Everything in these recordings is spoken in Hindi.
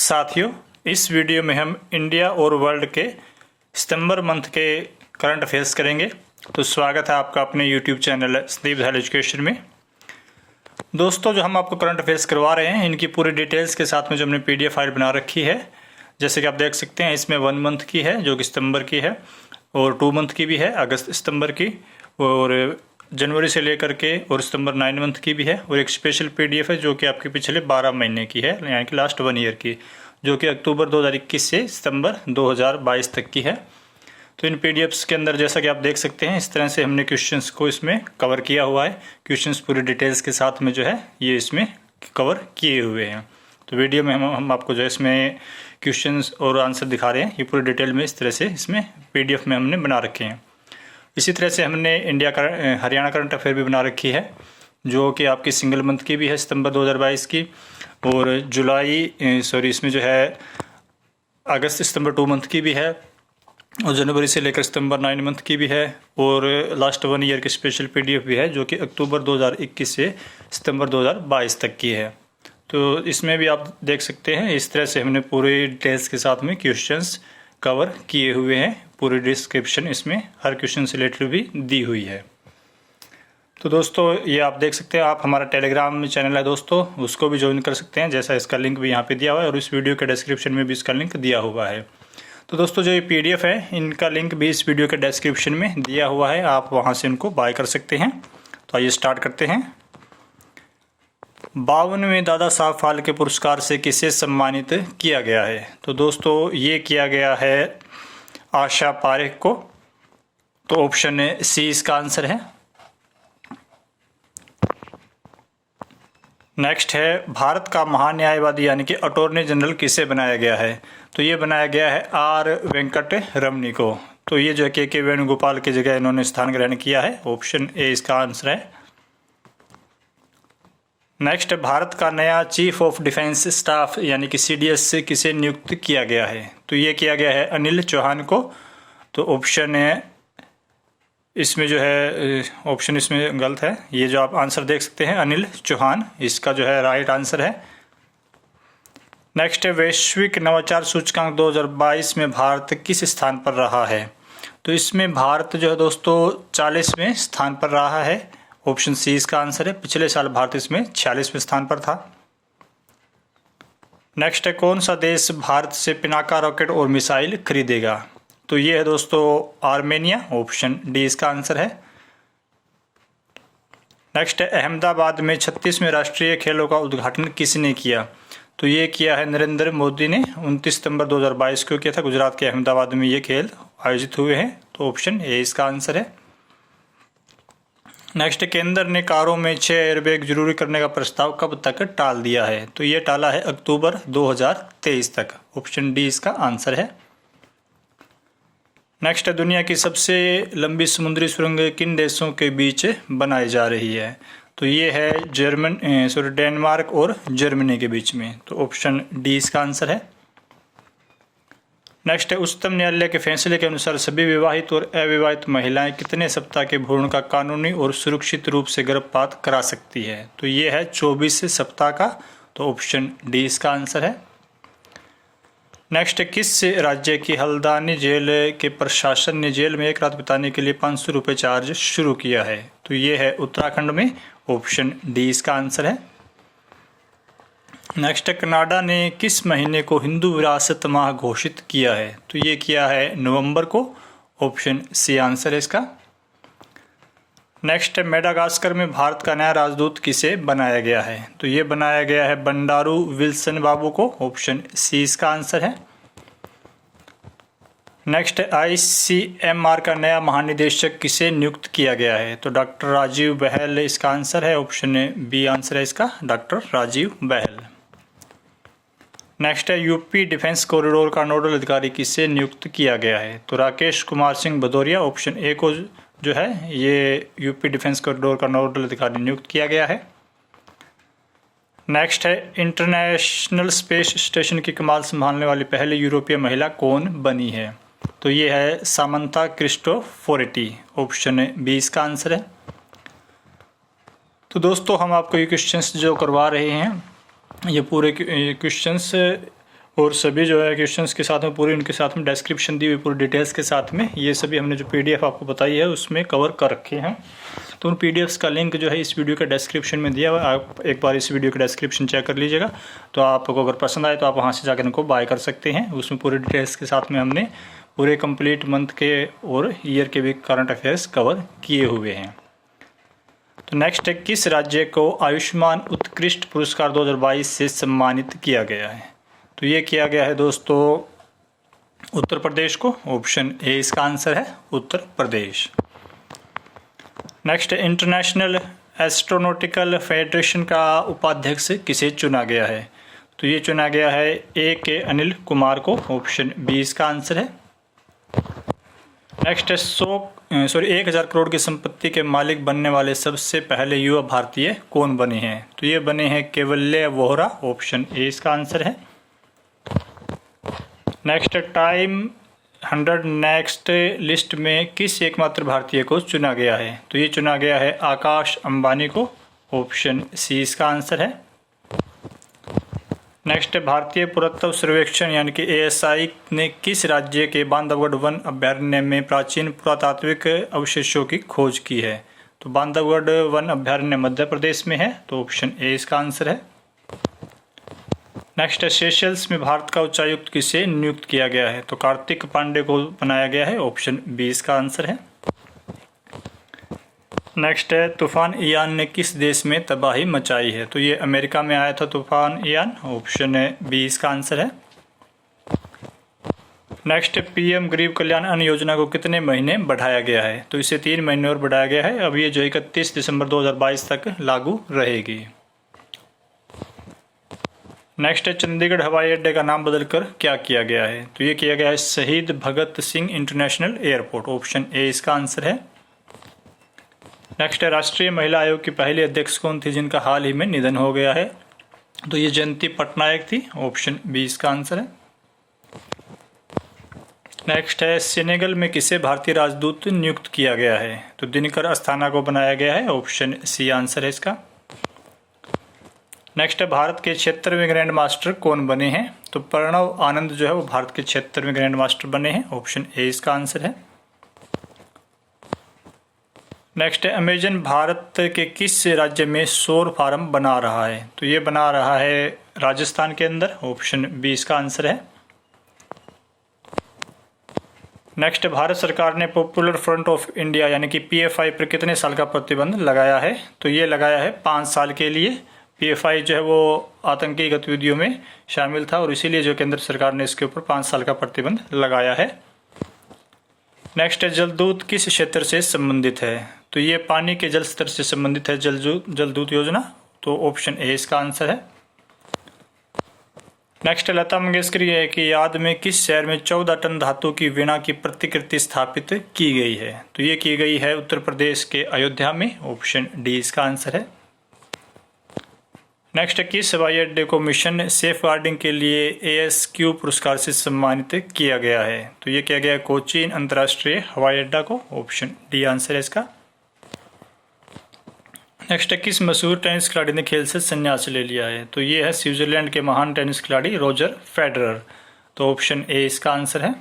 साथियों, इस वीडियो में हम इंडिया और वर्ल्ड के सितंबर मंथ के करंट अफेयर्स करेंगे। तो स्वागत है आपका अपने यूट्यूब चैनल संदीप धाल एजुकेशन में। दोस्तों, जो हम आपको करंट अफेयर्स करवा रहे हैं, इनकी पूरी डिटेल्स के साथ में जो हमने PDF फाइल बना रखी है। जैसे कि आप देख सकते हैं, इसमें 1 मंथ की है जो कि सितंबर की है, और 2 मंथ की भी है अगस्त सितंबर की, और जनवरी से लेकर के और सितंबर 9 मंथ की भी है, और एक स्पेशल PDF है जो कि आपके पिछले 12 महीने की है, यानी कि लास्ट 1 ईयर की, जो कि अक्टूबर 2021 से सितंबर 2022 तक की है। तो इन PDFs के अंदर जैसा कि आप देख सकते हैं, इस तरह से हमने क्वेश्चंस को इसमें कवर किया हुआ है। क्वेश्चंस पूरी डिटेल्स के साथ में जो है ये इसमें कवर किए हुए हैं। तो वीडियो में हम आपको जो इसमें क्वेश्चंस और आंसर दिखा रहे हैं, ये पूरी डिटेल में इस तरह से इसमें PDF में हमने बना रखे हैं। इसी तरह से हमने हरियाणा करंट अफेयर भी बना रखी है, जो कि आपकी सिंगल मंथ की भी है, सितंबर 2022 की, और इसमें जो है अगस्त सितंबर 2 मंथ की भी है, और जनवरी से लेकर सितंबर 9 मंथ की भी है, और लास्ट 1 ईयर की स्पेशल PDF भी है जो कि अक्टूबर 2021 से सितंबर 2022 तक की है। तो इसमें भी आप देख सकते हैं, इस तरह से हमने पूरे डिटेल्स के साथ में क्वेश्चंस कवर किए हुए हैं। पूरी डिस्क्रिप्शन इसमें हर क्वेश्चन से रिलेटेड भी दी हुई है। तो दोस्तों, ये आप देख सकते हैं, आप हमारा टेलीग्राम चैनल है दोस्तों, उसको भी ज्वाइन कर सकते हैं। जैसा इसका लिंक भी यहाँ पे दिया हुआ है, और इस वीडियो के डिस्क्रिप्शन में भी इसका लिंक दिया हुआ है। तो दोस्तों, जो ये PDF है, इनका लिंक भी इस वीडियो के डिस्क्रिप्शन में दिया हुआ है, आप वहाँ से इनको बाय कर सकते हैं। तो आइए स्टार्ट करते हैं। 52वें दादा साहब फाल्के पुरस्कार से किसे सम्मानित किया गया है? तो दोस्तों, ये किया गया है आशा पारेख को। तो ऑप्शन C इसका आंसर है। नेक्स्ट है, भारत का महान्यायवादी यानी कि अटॉर्नी जनरल किसे बनाया गया है? तो ये बनाया गया है R वेंकट रमनी को। तो ये जो है के वेणुगोपाल की जगह इन्होंने स्थान ग्रहण किया है। ऑप्शन A इसका आंसर है। नेक्स्ट, भारत का नया चीफ ऑफ डिफेंस स्टाफ यानी कि CDS से किसे नियुक्त किया गया है? तो ये किया गया है अनिल चौहान को। तो ऑप्शन है इसमें जो है, ऑप्शन इसमें गलत है। ये जो आप आंसर देख सकते हैं, अनिल चौहान, इसका जो है राइट आंसर है। नेक्स्ट है, वैश्विक नवाचार सूचकांक 2022 में भारत किस स्थान पर रहा है? तो इसमें भारत जो है दोस्तों 40वें स्थान पर रहा है। ऑप्शन C इसका आंसर है। पिछले साल भारत इसमें 46वें स्थान पर था। नेक्स्ट है, कौन सा देश भारत से पिनाका रॉकेट और मिसाइल खरीदेगा? तो ये है दोस्तों आर्मेनिया। ऑप्शन D इसका आंसर है। नेक्स्ट है, अहमदाबाद में 36वें राष्ट्रीय खेलों का उद्घाटन किसने किया? तो ये किया है नरेंद्र मोदी ने। 29 सितंबर 2022 को किया था। गुजरात के अहमदाबाद में ये खेल आयोजित हुए हैं। तो ऑप्शन A इसका आंसर है। नेक्स्ट, केंद्र ने कारों में 6 एयरबैग जरूरी करने का प्रस्ताव कब तक टाल दिया है? तो ये टाला है अक्टूबर 2023 तक। ऑप्शन D इसका आंसर है। नेक्स्ट है, दुनिया की सबसे लंबी समुद्री सुरंग किन देशों के बीच बनाई जा रही है? तो ये है डेनमार्क और जर्मनी के बीच में। तो ऑप्शन D इसका आंसर है। नेक्स्ट है, उच्चतम न्यायालय के फैसले के अनुसार सभी विवाहित और अविवाहित महिलाएं कितने सप्ताह के भ्रूण का कानूनी और सुरक्षित रूप से गर्भपात करा सकती है? तो ये है 24 सप्ताह का। तो ऑप्शन D इसका आंसर है। नेक्स्ट है, किस राज्य की हल्द्वानी जेल के प्रशासन ने जेल में एक रात बिताने के लिए 500 रुपये चार्ज शुरू किया है? तो ये है उत्तराखंड में। ऑप्शन D इसका आंसर है। नेक्स्ट है, कनाडा ने किस महीने को हिंदू विरासत माह घोषित किया है? तो ये किया है नवंबर को। ऑप्शन C आंसर है इसका। नेक्स्ट है, मेडागास्कर में भारत का नया राजदूत किसे बनाया गया है? तो ये बनाया गया है बंडारू विल्सन बाबू को। ऑप्शन C इसका आंसर है। नेक्स्ट है, ICMR का नया महानिदेशक किसे नियुक्त किया गया है? तो डॉक्टर राजीव बहल इसका आंसर है। ऑप्शन B आंसर है इसका, डॉक्टर राजीव बहल। नेक्स्ट है, यूपी डिफेंस कॉरिडोर का नोडल अधिकारी किसे नियुक्त किया गया है? तो राकेश कुमार सिंह भदौरिया। ऑप्शन A को जो है ये यूपी डिफेंस कॉरिडोर का नोडल अधिकारी नियुक्त किया गया है। नेक्स्ट है, इंटरनेशनल स्पेस स्टेशन की कमान संभालने वाली पहली यूरोपीय महिला कौन बनी है? तो ये है सामंथा क्रिस्टोफोरेटी। ऑप्शन B इसका आंसर है। तो दोस्तों, हम आपको ये क्वेश्चंस जो करवा रहे हैं, ये पूरे क्वेश्चंस और सभी जो है क्वेश्चंस के साथ में पूरी उनके साथ में डिस्क्रिप्शन दी हुई पूरी डिटेल्स के साथ में ये सभी हमने जो पीडीएफ आपको बताई है उसमें कवर कर रखे हैं। तो उन पीडीएफ्स का लिंक जो है इस वीडियो के डिस्क्रिप्शन में दिया हुआ है, आप एक बार इस वीडियो का डिस्क्रिप्शन चेक कर लीजिएगा। तो आपको अगर पसंद आए तो आप वहाँ से जाकर इनको बाय कर सकते हैं। उसमें पूरी डिटेल्स के साथ में हमने पूरे कंप्लीट मंथ के और ईयर के भी करंट अफेयर्स कवर किए हुए हैं। तो नेक्स्ट है, किस राज्य को आयुष्मान उत्कृष्ट पुरस्कार 2022 से सम्मानित किया गया है? तो ये किया गया है दोस्तों उत्तर प्रदेश को। ऑप्शन ए इसका आंसर है, उत्तर प्रदेश। नेक्स्ट है, इंटरनेशनल एस्ट्रोनॉटिकल फेडरेशन का उपाध्यक्ष किसे चुना गया है? तो ये चुना गया है ए के अनिल कुमार को। ऑप्शन बी इसका आंसर है। नेक्स्ट है, 1000 करोड़ की संपत्ति के मालिक बनने वाले सबसे पहले युवा भारतीय कौन बने हैं? तो ये बने हैं केवल्य वोहरा। ऑप्शन ए इसका आंसर है। नेक्स्ट, टाइम 100 नेक्स्ट लिस्ट में किस एकमात्र भारतीय को चुना गया है? तो ये चुना गया है आकाश अंबानी को। ऑप्शन सी इसका आंसर है। नेक्स्ट, भारतीय पुरातत्व सर्वेक्षण यानी कि ASI ने किस राज्य के बांधवगढ़ वन अभ्यारण्य में प्राचीन पुरातात्विक अवशेषों की खोज की है? तो बांधवगढ़ वन अभ्यारण्य मध्य प्रदेश में है। तो ऑप्शन ए इसका आंसर है। नेक्स्ट है, सेशल्स में भारत का उच्चायुक्त किसे नियुक्त किया गया है? तो कार्तिक पांडे को बनाया गया है। ऑप्शन बी इसका आंसर है। नेक्स्ट है, तूफान इयान ने किस देश में तबाही मचाई है? तो ये अमेरिका में आया था तूफान इयान। ऑप्शन बी इसका आंसर है। नेक्स्ट, PM गरीब कल्याण अन्न योजना को कितने महीने बढ़ाया गया है? तो इसे 3 महीने और बढ़ाया गया है। अब ये जो 31 दिसंबर 2022 तक लागू रहेगी। नेक्स्ट है, चंडीगढ़ हवाई अड्डे का नाम बदलकर क्या किया गया है? तो ये किया गया है शहीद Bhagat Singh international airport. Option A इसका आंसर है। नेक्स्ट है, राष्ट्रीय महिला आयोग की पहली अध्यक्ष कौन थी जिनका हाल ही में निधन हो गया है? तो ये जयंती पटनायक थी। ऑप्शन बी इसका आंसर है। नेक्स्ट है, सेनेगल में किसे भारतीय राजदूत नियुक्त किया गया है? तो दिनकर अस्थाना को बनाया गया है। ऑप्शन सी आंसर है इसका। नेक्स्ट है, भारत के 76वें ग्रैंड मास्टर कौन बने हैं? तो प्रणव आनंद जो है वो भारत के 76वें ग्रैंड मास्टर बने हैं। ऑप्शन ए इसका आंसर है। नेक्स्ट है, अमेजन भारत के किस राज्य में सौर फार्म बना रहा है? तो ये बना रहा है राजस्थान के अंदर। ऑप्शन बी इसका आंसर है। नेक्स्ट, भारत सरकार ने पॉपुलर फ्रंट ऑफ इंडिया यानी कि PFI पर कितने साल का प्रतिबंध लगाया है? तो ये लगाया है 5 साल के लिए। PFI जो है वो आतंकी गतिविधियों में शामिल था और इसीलिए जो केंद्र सरकार ने इसके ऊपर 5 साल का प्रतिबंध लगाया है। नेक्स्ट है, जलदूत किस क्षेत्र से संबंधित है? तो ये पानी के जल स्तर से संबंधित है जलदूत योजना। तो ऑप्शन ए इसका आंसर है। नेक्स्ट, लता मंगेशकर की याद में किस शहर में 14 टन धातु की वीणा की प्रतिकृति स्थापित की गई है? तो ये की गई है उत्तर प्रदेश के अयोध्या में। ऑप्शन डी इसका आंसर है। नेक्स्ट, किस हवाई अड्डे को मिशन सेफ गार्डिंग के लिए ASQ पुरस्कार से सम्मानित किया गया है? तो ये किया गया है कोचीन अंतर्राष्ट्रीय हवाई अड्डा को। ऑप्शन डी आंसर है इसका। नेक्स्ट, किस मशहूर टेनिस खिलाड़ी ने खेल से संन्यास ले लिया है? तो ये है स्विट्जरलैंड के महान टेनिस खिलाड़ी रोजर फेडरर। तो ऑप्शन ए इसका आंसर है।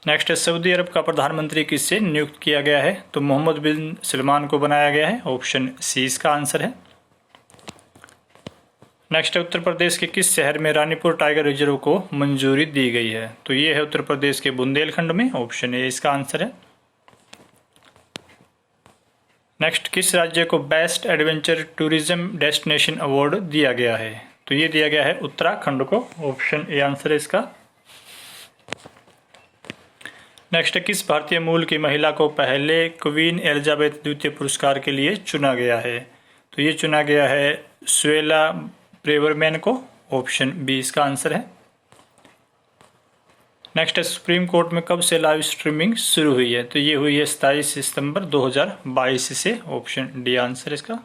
नेक्स्ट, सऊदी अरब का प्रधानमंत्री किससे नियुक्त किया गया है? तो मोहम्मद बिन सलमान को बनाया गया है। ऑप्शन सी इसका आंसर है। नेक्स्ट, उत्तर प्रदेश के किस शहर में रानीपुर टाइगर रिजर्व को मंजूरी दी गई है? तो ये है उत्तर प्रदेश के बुंदेलखंड में। ऑप्शन ए इसका आंसर है। नेक्स्ट, किस राज्य को best adventure tourism destination award दिया गया है? तो ये दिया गया है उत्तराखंड को। ऑप्शन ए आंसर है इसका। नेक्स्ट, किस भारतीय मूल की महिला को पहले क्वीन एलिजाबेथ द्वितीय पुरस्कार के लिए चुना गया है? तो ये चुना गया है स्वेला ब्रेवरमैन को। ऑप्शन बी इसका आंसर है। नेक्स्ट, सुप्रीम कोर्ट में कब से लाइव स्ट्रीमिंग शुरू हुई है? तो ये हुई है 27 सितंबर 2022 से। ऑप्शन डी आंसर इसका।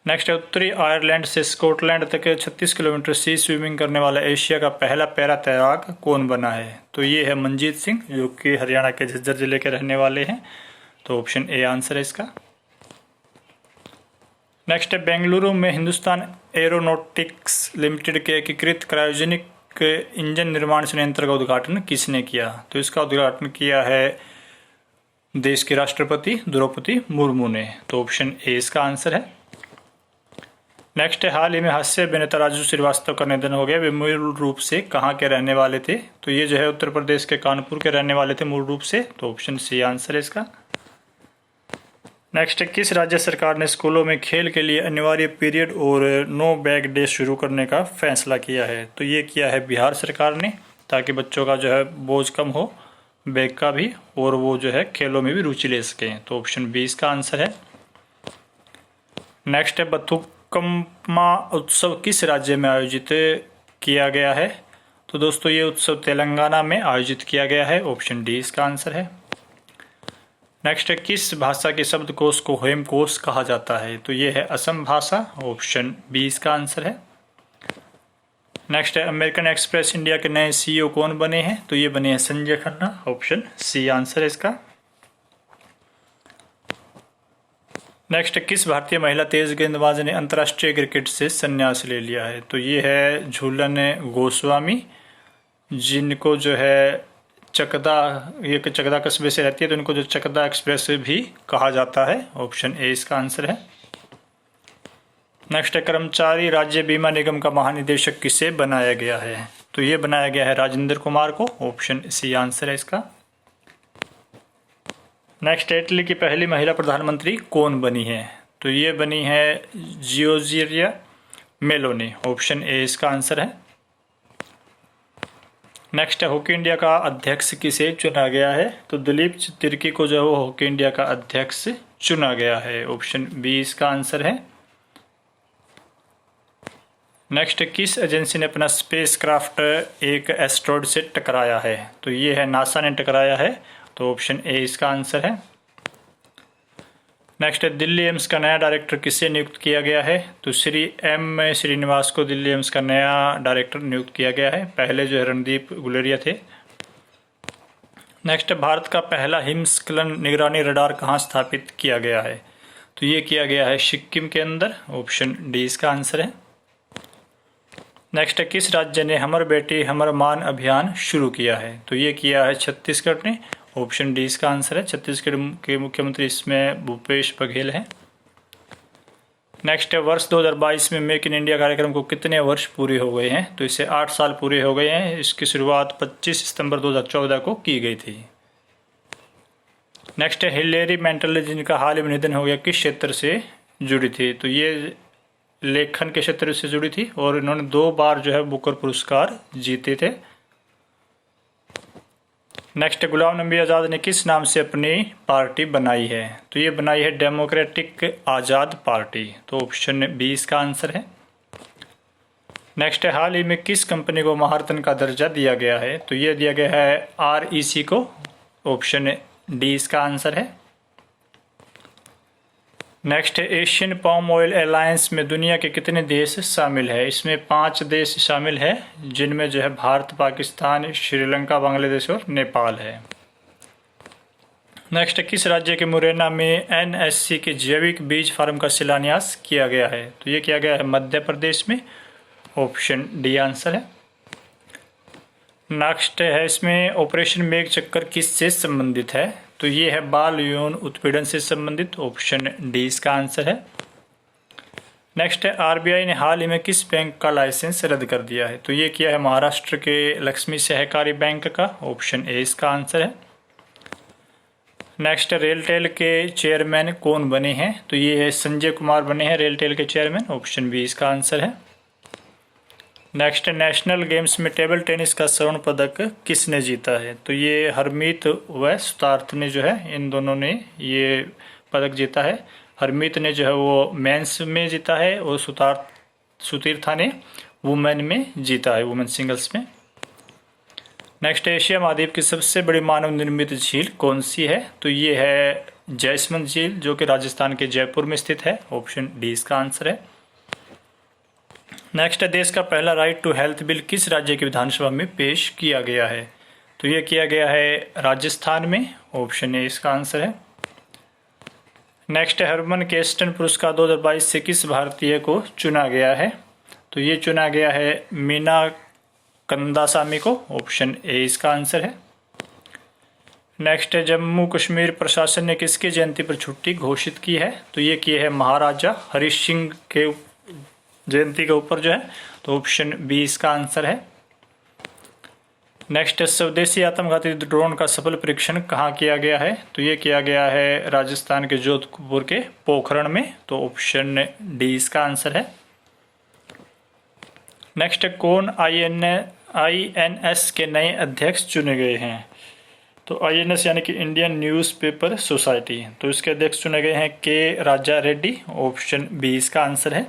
नेक्स्ट, उत्तरी आयरलैंड से स्कॉटलैंड तक 36 किलोमीटर सी स्विमिंग करने वाला एशिया का पहला पैरा तैराक कौन बना है? तो ये है मनजीत सिंह जो कि हरियाणा के झज्जर जिले के रहने वाले हैं। तो ऑप्शन ए आंसर है इसका। नेक्स्ट है बेंगलुरु में हिंदुस्तान एरोनॉटिक्स लिमिटेड के एकीकृत क्रायोजेनिक इंजन निर्माण संयंत्र का उद्घाटन किसने किया? तो इसका उद्घाटन किया है देश के राष्ट्रपति द्रौपदी मुर्मू ने। तो ऑप्शन ए इसका आंसर है। नेक्स्ट है हाल ही में हास्य अभिनेता राजू श्रीवास्तव का निधन हो गया। वे मूल रूप से कहाँ के रहने वाले थे? तो ये जो है उत्तर प्रदेश के कानपुर के रहने वाले थे मूल रूप से। तो ऑप्शन सी आंसर है इसका। नेक्स्ट है किस राज्य सरकार ने स्कूलों में खेल के लिए अनिवार्य पीरियड और नो बैग डे शुरू करने का फैसला किया है? तो ये किया है बिहार सरकार ने, ताकि बच्चों का जो है बोझ कम हो बैग का भी, और वो जो है खेलों में भी रुचि ले सकें। तो ऑप्शन बी इसका आंसर है। नेक्स्ट है बथुकम्मा उत्सव किस राज्य में आयोजित किया गया है? तो दोस्तों ये उत्सव तेलंगाना में आयोजित किया गया है। ऑप्शन डी इसका आंसर है। नेक्स्ट है किस भाषा के शब्दकोश को हेमकोश कहा जाता है? तो ये है असम भाषा। ऑप्शन बी इसका आंसर है। नेक्स्ट है अमेरिकन एक्सप्रेस इंडिया के नए सीईओ कौन बने हैं? तो ये बने हैं Sanjay Khanna. Option C answer है इसका। नेक्स्ट किस भारतीय महिला तेज गेंदबाज ने अंतर्राष्ट्रीय क्रिकेट से संन्यास ले लिया है? तो ये है झूलन गोस्वामी, जिनको जो है चकदा कस्बे से रहती है, तो इनको जो चकदा एक्सप्रेस भी कहा जाता है। ऑप्शन ए इसका आंसर है। नेक्स्ट है कर्मचारी राज्य बीमा निगम का महानिदेशक किसे बनाया गया है? तो ये बनाया गया है राजेंद्र कुमार को। ऑप्शन सी आंसर है इसका। नेक्स्ट इटली की पहली महिला प्रधानमंत्री कौन बनी है? तो ये बनी है जियोर्जिया मेलोनी। ऑप्शन ए इसका आंसर है। नेक्स्ट है हॉकी इंडिया का अध्यक्ष किसे चुना गया है? तो दिलीप तिर्की को जो है वो हॉकी इंडिया का अध्यक्ष चुना गया है। ऑप्शन बी इसका आंसर है। नेक्स्ट किस एजेंसी ने अपना स्पेसक्राफ्ट एक एस्ट्रॉयड से टकराया है? तो ये है नासा ने टकराया है। तो ऑप्शन ए इसका आंसर है। नेक्स्ट है दिल्ली एम्स का नया डायरेक्टर किसे नियुक्त किया गया है? तो श्री एम श्रीनिवास को दिल्ली एम्स का नया डायरेक्टर नियुक्त किया गया है। पहले जो है रणदीप गुलेरिया थे। नेक्स्ट भारत का पहला हिमस्खलन निगरानी रडार कहाँ स्थापित किया गया है? तो ये किया गया है सिक्किम के अंदर। ऑप्शन डी इसका आंसर है। नेक्स्ट किस राज्य ने हमर बेटी हमर मान अभियान शुरू किया है? तो ये किया है छत्तीसगढ़ ने। ऑप्शन डी इसका आंसर है। छत्तीसगढ़ के मुख्यमंत्री इसमें भूपेश बघेल हैं। नेक्स्ट है वर्ष 2022 में मेक इन इंडिया कार्यक्रम को कितने वर्ष पूरे हो गए हैं? तो इसे 8 साल पूरे हो गए हैं। इसकी शुरुआत 25 सितंबर 2014 को की गई थी। नेक्स्ट है हिलेरी मेंटल जिनका हाल ही में निधन हो गया, किस क्षेत्र से जुड़ी थी? तो ये लेखन के क्षेत्र से जुड़ी थी और इन्होंने 2 बार जो है बुकर पुरस्कार जीते थे। नेक्स्ट गुलाम नबी आज़ाद ने किस नाम से अपनी पार्टी बनाई है? तो ये बनाई है डेमोक्रेटिक आज़ाद पार्टी। तो ऑप्शन बी इसका आंसर है। नेक्स्ट है हाल ही में किस कंपनी को महारत्न का दर्जा दिया गया है? तो ये दिया गया है REC को। ऑप्शन डी इसका आंसर है। नेक्स्ट है एशियन पाम ऑयल अलायंस में दुनिया के कितने देश शामिल है? इसमें 5 देश शामिल है, जिनमें जो है भारत, पाकिस्तान, श्रीलंका, बांग्लादेश और नेपाल है। नेक्स्ट किस राज्य के मुरैना में NSC के जैविक बीज फार्म का शिलान्यास किया गया है? तो ये किया गया है मध्य प्रदेश में। ऑप्शन डी आंसर है। नेक्स्ट है इसमें ऑपरेशन मेघ चक्कर किससे संबंधित है? तो ये है बाल यौन उत्पीड़न से संबंधित। ऑप्शन डी इसका आंसर है। नेक्स्ट है RBI ने हाल ही में किस बैंक का लाइसेंस रद्द कर दिया है? तो ये किया है महाराष्ट्र के लक्ष्मी सहकारी बैंक का। ऑप्शन ए इसका आंसर है। नेक्स्ट रेलटेल के चेयरमैन कौन बने हैं? तो ये है संजय कुमार बने हैं रेलटेल के चेयरमैन। ऑप्शन बी इसका आंसर है। नेक्स्ट नेशनल गेम्स में टेबल टेनिस का स्वर्ण पदक किसने जीता है? तो ये हरमीत व सुतार्थ ने जो है, इन दोनों ने ये पदक जीता है। हरमीत ने जो है वो मेंस में जीता है और सुतीर्था ने वुमेन में जीता है, वुमेन सिंगल्स में। नेक्स्ट एशिया महाद्वीप की सबसे बड़ी मानव निर्मित झील कौन सी है? तो ये है जयसमंद झील, जो कि राजस्थान के जयपुर में स्थित है। ऑप्शन डी इसका आंसर है। नेक्स्ट देश का पहला राइट टू हेल्थ बिल किस राज्य की विधानसभा में पेश किया गया है? तो ये किया गया है राजस्थान में। ऑप्शन ए इसका आंसर है। नेक्स्ट है हर्मन केस्टन पुरस्कार 2022 से किस भारतीय को चुना गया है? तो ये चुना गया है मीना कंदासामी को। ऑप्शन ए इसका आंसर है। नेक्स्ट है जम्मू कश्मीर प्रशासन ने किसकी जयंती पर छुट्टी घोषित की है? तो ये की है महाराजा हरि सिंह के जयंती के ऊपर जो है, तो ऑप्शन बी इसका आंसर है। नेक्स्ट है स्वदेशी आत्मघाती ड्रोन का सफल परीक्षण कहाँ किया गया है? तो ये किया गया है राजस्थान के जोधपुर के पोखरण में, तो ऑप्शन डी इसका आंसर है। नेक्स्ट है कौन INS के नए अध्यक्ष चुने गए हैं? तो INS यानी कि इंडियन न्यूज़पेपर सोसाइटी, तो इसके अध्यक्ष चुने गए हैं के राजा रेड्डी। ऑप्शन बी इसका आंसर है।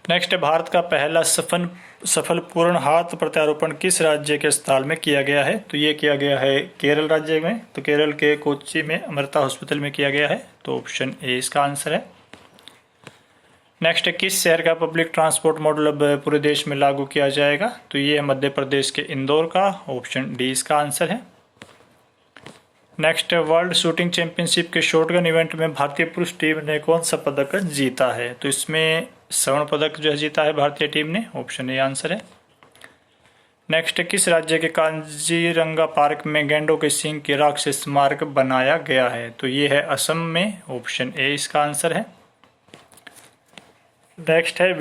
नेक्स्ट है भारत का पहला सफल पूर्ण हाथ प्रत्यारोपण किस राज्य के अस्पताल में किया गया है? तो ये किया गया है केरल राज्य में, तो केरल के कोच्चि में अमृता हॉस्पिटल में किया गया है, तो ऑप्शन ए इसका आंसर है। नेक्स्ट है किस शहर का पब्लिक ट्रांसपोर्ट मॉडल अब पूरे देश में लागू किया जाएगा? तो ये है मध्य प्रदेश के इंदौर का। ऑप्शन डी इसका आंसर है। नेक्स्ट है वर्ल्ड शूटिंग चैंपियनशिप के शॉटगन इवेंट में भारतीय पुरुष टीम ने कौन सा पदक जीता है? तो इसमें स्वर्ण पदक जो है जीता है भारतीय टीम ने। ऑप्शन ए आंसर है। नेक्स्ट है किस राज्य के कांजीरंगा पार्क में गैंडों के सींग के राक्षस स्मारक बनाया गया है? तो ये है असम में। ऑप्शन ए इसका आंसर है। नेक्स्ट है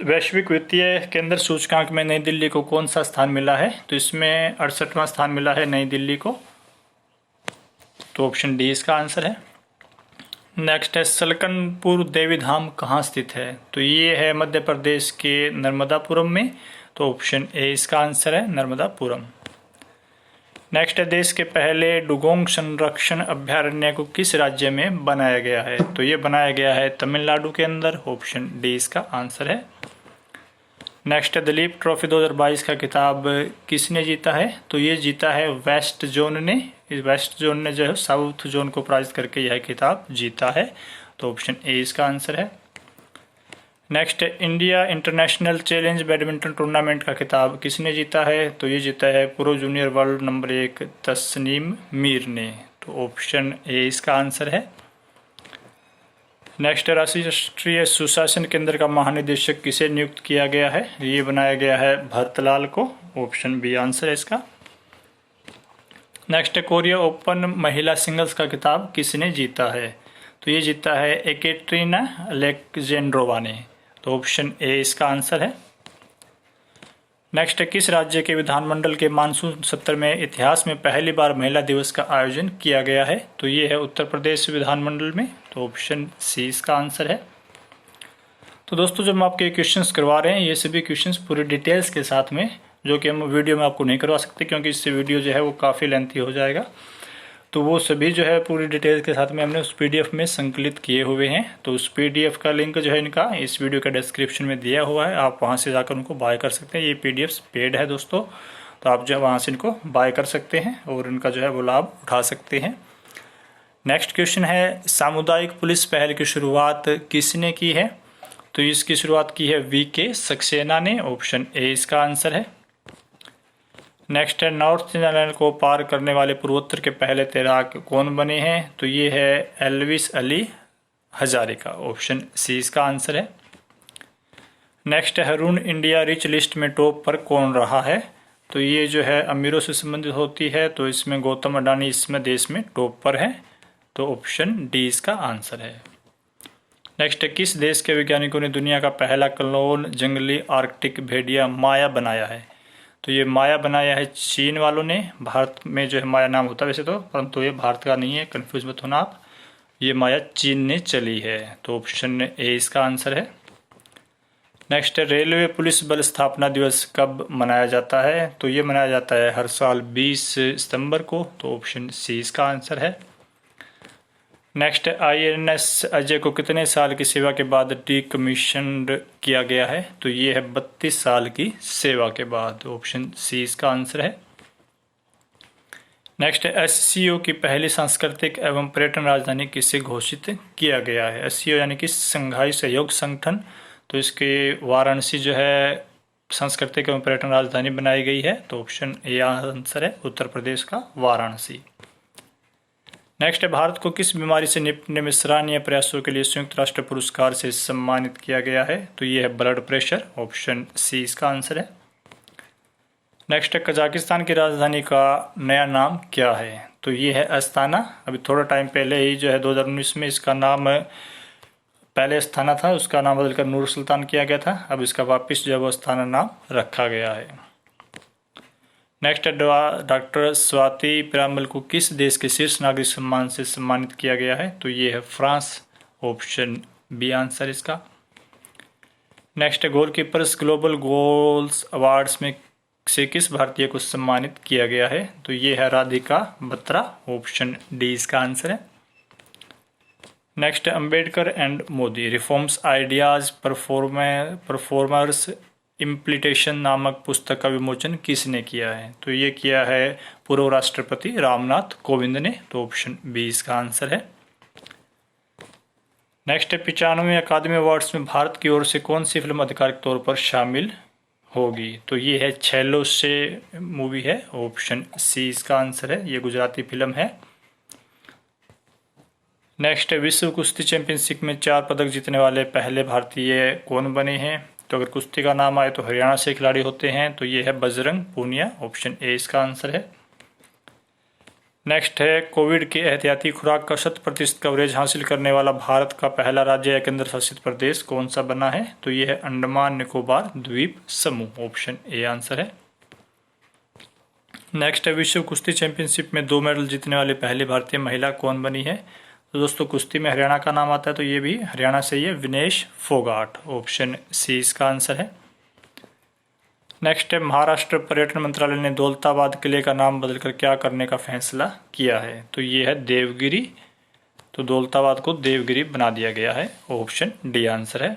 वैश्विक वित्तीय केंद्र सूचकांक में नई दिल्ली को कौन सा स्थान मिला है? तो इसमें 68वां स्थान मिला है नई दिल्ली को, तो ऑप्शन डी इसका आंसर है। नेक्स्ट है सलकनपुर देवी धाम कहाँ स्थित है? तो ये है मध्य प्रदेश के नर्मदापुरम में, तो ऑप्शन ए इसका आंसर है, नर्मदापुरम। नेक्स्ट है देश के पहले डुगोंग संरक्षण अभ्यारण्य को किस राज्य में बनाया गया है? तो ये बनाया गया है तमिलनाडु के अंदर। ऑप्शन डी इसका आंसर है। नेक्स्ट है दिलीप ट्रॉफी 2022 का खिताब किसने जीता है? तो ये जीता है वेस्ट जोन ने। इस वेस्ट जोन ने जो है साउथ जोन को पराजित करके यह खिताब जीता है, तो ऑप्शन ए इसका आंसर है। नेक्स्ट है India International Challenge badminton tournament का खिताब किसने जीता है? तो ये जीता है pro junior world number 1 Tasnim Mir ने, तो ऑप्शन ए इसका आंसर है। नेक्स्ट राष्ट्रीय सुशासन केंद्र का महानिदेशक किसे नियुक्त किया गया है? ये बनाया गया है भरतलाल को। ऑप्शन बी आंसर है इसका। नेक्स्ट कोरिया ओपन महिला सिंगल्स का खिताब किसने जीता है? तो ये जीता है एकेट्रिना अलेक्जेंड्रोवा ने, तो ऑप्शन ए इसका आंसर है। नेक्स्ट किस राज्य के विधानमंडल के मानसून सत्र में इतिहास में पहली बार महिला दिवस का आयोजन किया गया है? तो ये है उत्तर प्रदेश विधानमंडल में, तो ऑप्शन सी इसका आंसर है। तो दोस्तों जब हम आपके क्वेश्चंस करवा रहे हैं, ये सभी क्वेश्चंस पूरी डिटेल्स के साथ में, जो कि हम वीडियो में आपको नहीं करवा सकते क्योंकि इससे वीडियो जो है वो काफ़ी लेंथी हो जाएगा, तो वो सभी जो है पूरी डिटेल्स के साथ में हमने उस PDF में संकलित किए हुए हैं। तो उस PDF का लिंक जो है इनका इस वीडियो के डिस्क्रिप्शन में दिया हुआ है, आप वहां से जाकर उनको बाय कर सकते हैं। ये PDFs पेड है दोस्तों, तो आप जो है वहाँ से इनको बाय कर सकते हैं और इनका जो है वो लाभ उठा सकते हैं। नेक्स्ट क्वेश्चन है सामुदायिक पुलिस पहल की शुरुआत किसने की है? तो इसकी शुरुआत की है VK सक्सेना ने। ऑप्शन ए इसका आंसर है। नेक्स्ट है नॉर्थ चैनल को पार करने वाले पूर्वोत्तर के पहले तैराक कौन बने हैं? तो ये है एल्विस अली हजारिका। ऑप्शन सी इसका आंसर है। नेक्स्ट है हरून इंडिया रिच लिस्ट में टॉप पर कौन रहा है? तो ये जो है अमीरों से संबंधित होती है, तो इसमें गौतम अडानी इसमें देश में टॉप पर है, तो ऑप्शन डी इसका आंसर है। नेक्स्ट है किस देश के वैज्ञानिकों ने दुनिया का पहला क्लोन जंगली आर्कटिक भेड़िया माया बनाया है? तो ये माया बनाया है चीन वालों ने। भारत में जो है माया नाम होता है वैसे तो, परंतु ये भारत का नहीं है, कंफ्यूज मत होना आप। ये माया चीन ने चली है, तो ऑप्शन ए इसका आंसर है। नेक्स्ट है रेलवे पुलिस बल स्थापना दिवस कब मनाया जाता है? तो ये मनाया जाता है हर साल 20 सितंबर को, तो ऑप्शन सी इसका आंसर है। नेक्स्ट INS अजय को कितने साल की सेवा के बाद डिकमीशन्ड किया गया है? तो ये है 32 साल की सेवा के बाद, ऑप्शन सी इसका आंसर है। नेक्स्ट SCO की पहली सांस्कृतिक एवं पर्यटन राजधानी किसे घोषित किया गया है? SCO यानी कि संघाई सहयोग संगठन, तो इसके वाराणसी जो है सांस्कृतिक एवं पर्यटन राजधानी बनाई गई है, तो ऑप्शन ए आंसर है, उत्तर प्रदेश का वाराणसी। नेक्स्ट है, भारत को किस बीमारी से निपटने में सराहनीय प्रयासों के लिए संयुक्त राष्ट्र पुरस्कार से सम्मानित किया गया है? तो ये है ब्लड प्रेशर, ऑप्शन सी इसका आंसर है। नेक्स्ट है, कजाकिस्तान की राजधानी का नया नाम क्या है? तो ये है अस्ताना। अभी थोड़ा टाइम पहले ही जो है 2019 में इसका नाम, पहले अस्ताना था, उसका नाम बदलकर नूर सुल्तान किया गया था। अब इसका वापस जो है वो अस्ताना नाम रखा गया है। नेक्स्ट है, डॉक्टर स्वाति पिरामल को किस देश के शीर्ष नागरिक सम्मान से सम्मानित किया गया है? तो ये है फ्रांस, ऑप्शन बी आंसर इसका। नेक्स्ट है, गोलकीपर्स ग्लोबल गोल्स अवार्ड्स में से किस भारतीय को सम्मानित किया गया है? तो ये है राधिका बत्रा, ऑप्शन डी इसका आंसर है। नेक्स्ट है, Ambedkar and Modi reforms ideas performers implementation नामक पुस्तक का विमोचन किसने किया है? तो ये किया है पूर्व राष्ट्रपति रामनाथ कोविंद ने, तो ऑप्शन बी इसका आंसर है। नेक्स्ट है, 95वें अकादमी अवार्ड्स में भारत की ओर से कौन सी फिल्म आधिकारिक तौर पर शामिल होगी? तो ये है छेलो से मूवी है, ऑप्शन सी इसका आंसर है। ये गुजराती फिल्म है। नेक्स्ट है, विश्व कुश्ती चैंपियनशिप में 4 पदक जीतने वाले पहले भारतीय कौन बने हैं? तो अगर कुश्ती का नाम आए तो हरियाणा से खिलाड़ी होते हैं, तो ये है बजरंग पूनिया, ऑप्शन ए इसका आंसर है। नेक्स्ट है, कोविड की एहतियाती खुराक का 100% कवरेज हासिल करने वाला भारत का पहला राज्य या केंद्र शासित प्रदेश कौन सा बना है? तो ये है अंडमान निकोबार द्वीप समूह, ऑप्शन ए आंसर है। नेक्स्ट है, विश्व कुश्ती चैंपियनशिप में 2 मेडल जीतने वाली पहली भारतीय महिला कौन बनी है? तो दोस्तों कुश्ती में हरियाणा का नाम आता है, तो ये भी हरियाणा से ही है, विनेश फोगाट, ऑप्शन सी इसका आंसर है। नेक्स्ट है, महाराष्ट्र पर्यटन मंत्रालय ने दौलताबाद किले का नाम बदलकर क्या करने का फैसला किया है? तो ये है देवगिरी, तो दौलताबाद को देवगिरी बना दिया गया है, ऑप्शन डी आंसर है।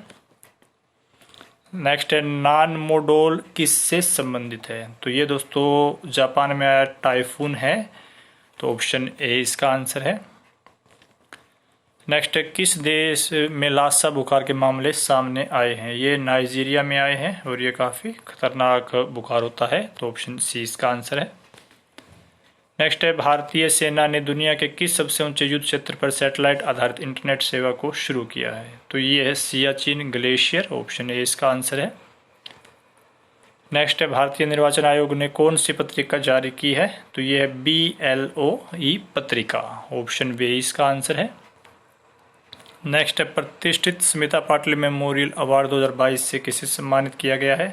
नेक्स्ट है, नान मोडोल किससे संबंधित है? तो ये दोस्तों जापान में आया टाइफून है, तो ऑप्शन ए इसका आंसर है। नेक्स्ट है, किस देश में लासा बुखार के मामले सामने आए हैं? ये नाइजीरिया में आए हैं और ये काफ़ी खतरनाक बुखार होता है, तो ऑप्शन सी इसका आंसर है। नेक्स्ट है, भारतीय सेना ने दुनिया के किस सबसे ऊंचे युद्ध क्षेत्र पर सैटेलाइट आधारित इंटरनेट सेवा को शुरू किया है? तो ये है सियाचिन ग्लेशियर, ऑप्शन ए इसका आंसर है। नेक्स्ट है, भारतीय निर्वाचन आयोग ने कौन सी पत्रिका जारी की है? तो ये है BLOE पत्रिका, ऑप्शन बी इसका आंसर है। नेक्स्ट है, प्रतिष्ठित स्मिता पाटिल मेमोरियल अवार्ड 2022 से किसे सम्मानित किया गया है?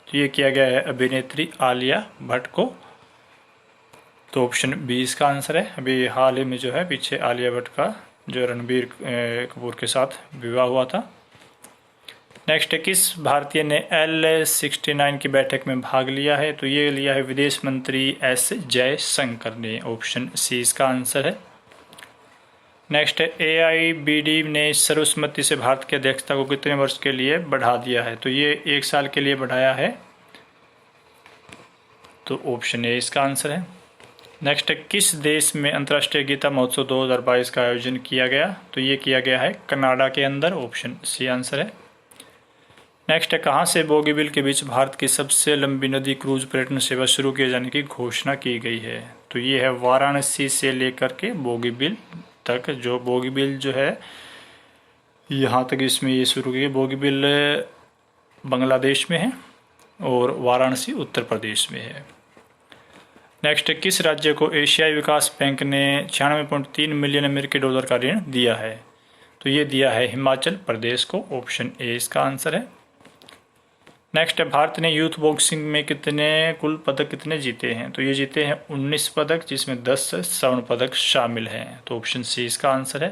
तो ये किया गया है अभिनेत्री आलिया भट्ट को, तो ऑप्शन बी इसका आंसर है। अभी हाल ही में जो है पीछे आलिया भट्ट का जो रणबीर कपूर के साथ विवाह हुआ था। नेक्स्ट है, किस भारतीय ने L69 की बैठक में भाग लिया है? तो ये लिया है विदेश मंत्री S जयशंकर ने, ऑप्शन सी इसका आंसर है। नेक्स्ट है, AIBD ने सर्वसम्मति से भारत की अध्यक्षता को कितने वर्ष के लिए बढ़ा दिया है? तो ये 1 साल के लिए बढ़ाया है, तो ऑप्शन ए इसका आंसर है। नेक्स्ट है, किस देश में अंतर्राष्ट्रीय गीता महोत्सव 2022 का आयोजन किया गया? तो ये किया गया है कनाडा के अंदर, ऑप्शन सी आंसर है। नेक्स्ट है, कहाँ से बोगीबिल के बीच भारत की सबसे लंबी नदी क्रूज पर्यटन सेवा शुरू किए जाने की घोषणा की गई है? तो ये है वाराणसी से लेकर के बोगीबिल तक, जो बोगीबिल जो है यहाँ तक इसमें ये शुरू की। बोगीबिल बांग्लादेश में है और वाराणसी उत्तर प्रदेश में है। नेक्स्ट, किस राज्य को एशियाई विकास बैंक ने 96.3 मिलियन अमेरिकी डॉलर का ऋण दिया है? तो ये दिया है हिमाचल प्रदेश को, ऑप्शन ए इसका आंसर है। नेक्स्ट है, भारत ने यूथ बॉक्सिंग में कुल पदक कितने जीते हैं? तो ये जीते हैं 19 पदक, जिसमें 10 स्वर्ण पदक शामिल हैं, तो ऑप्शन सी इसका आंसर है।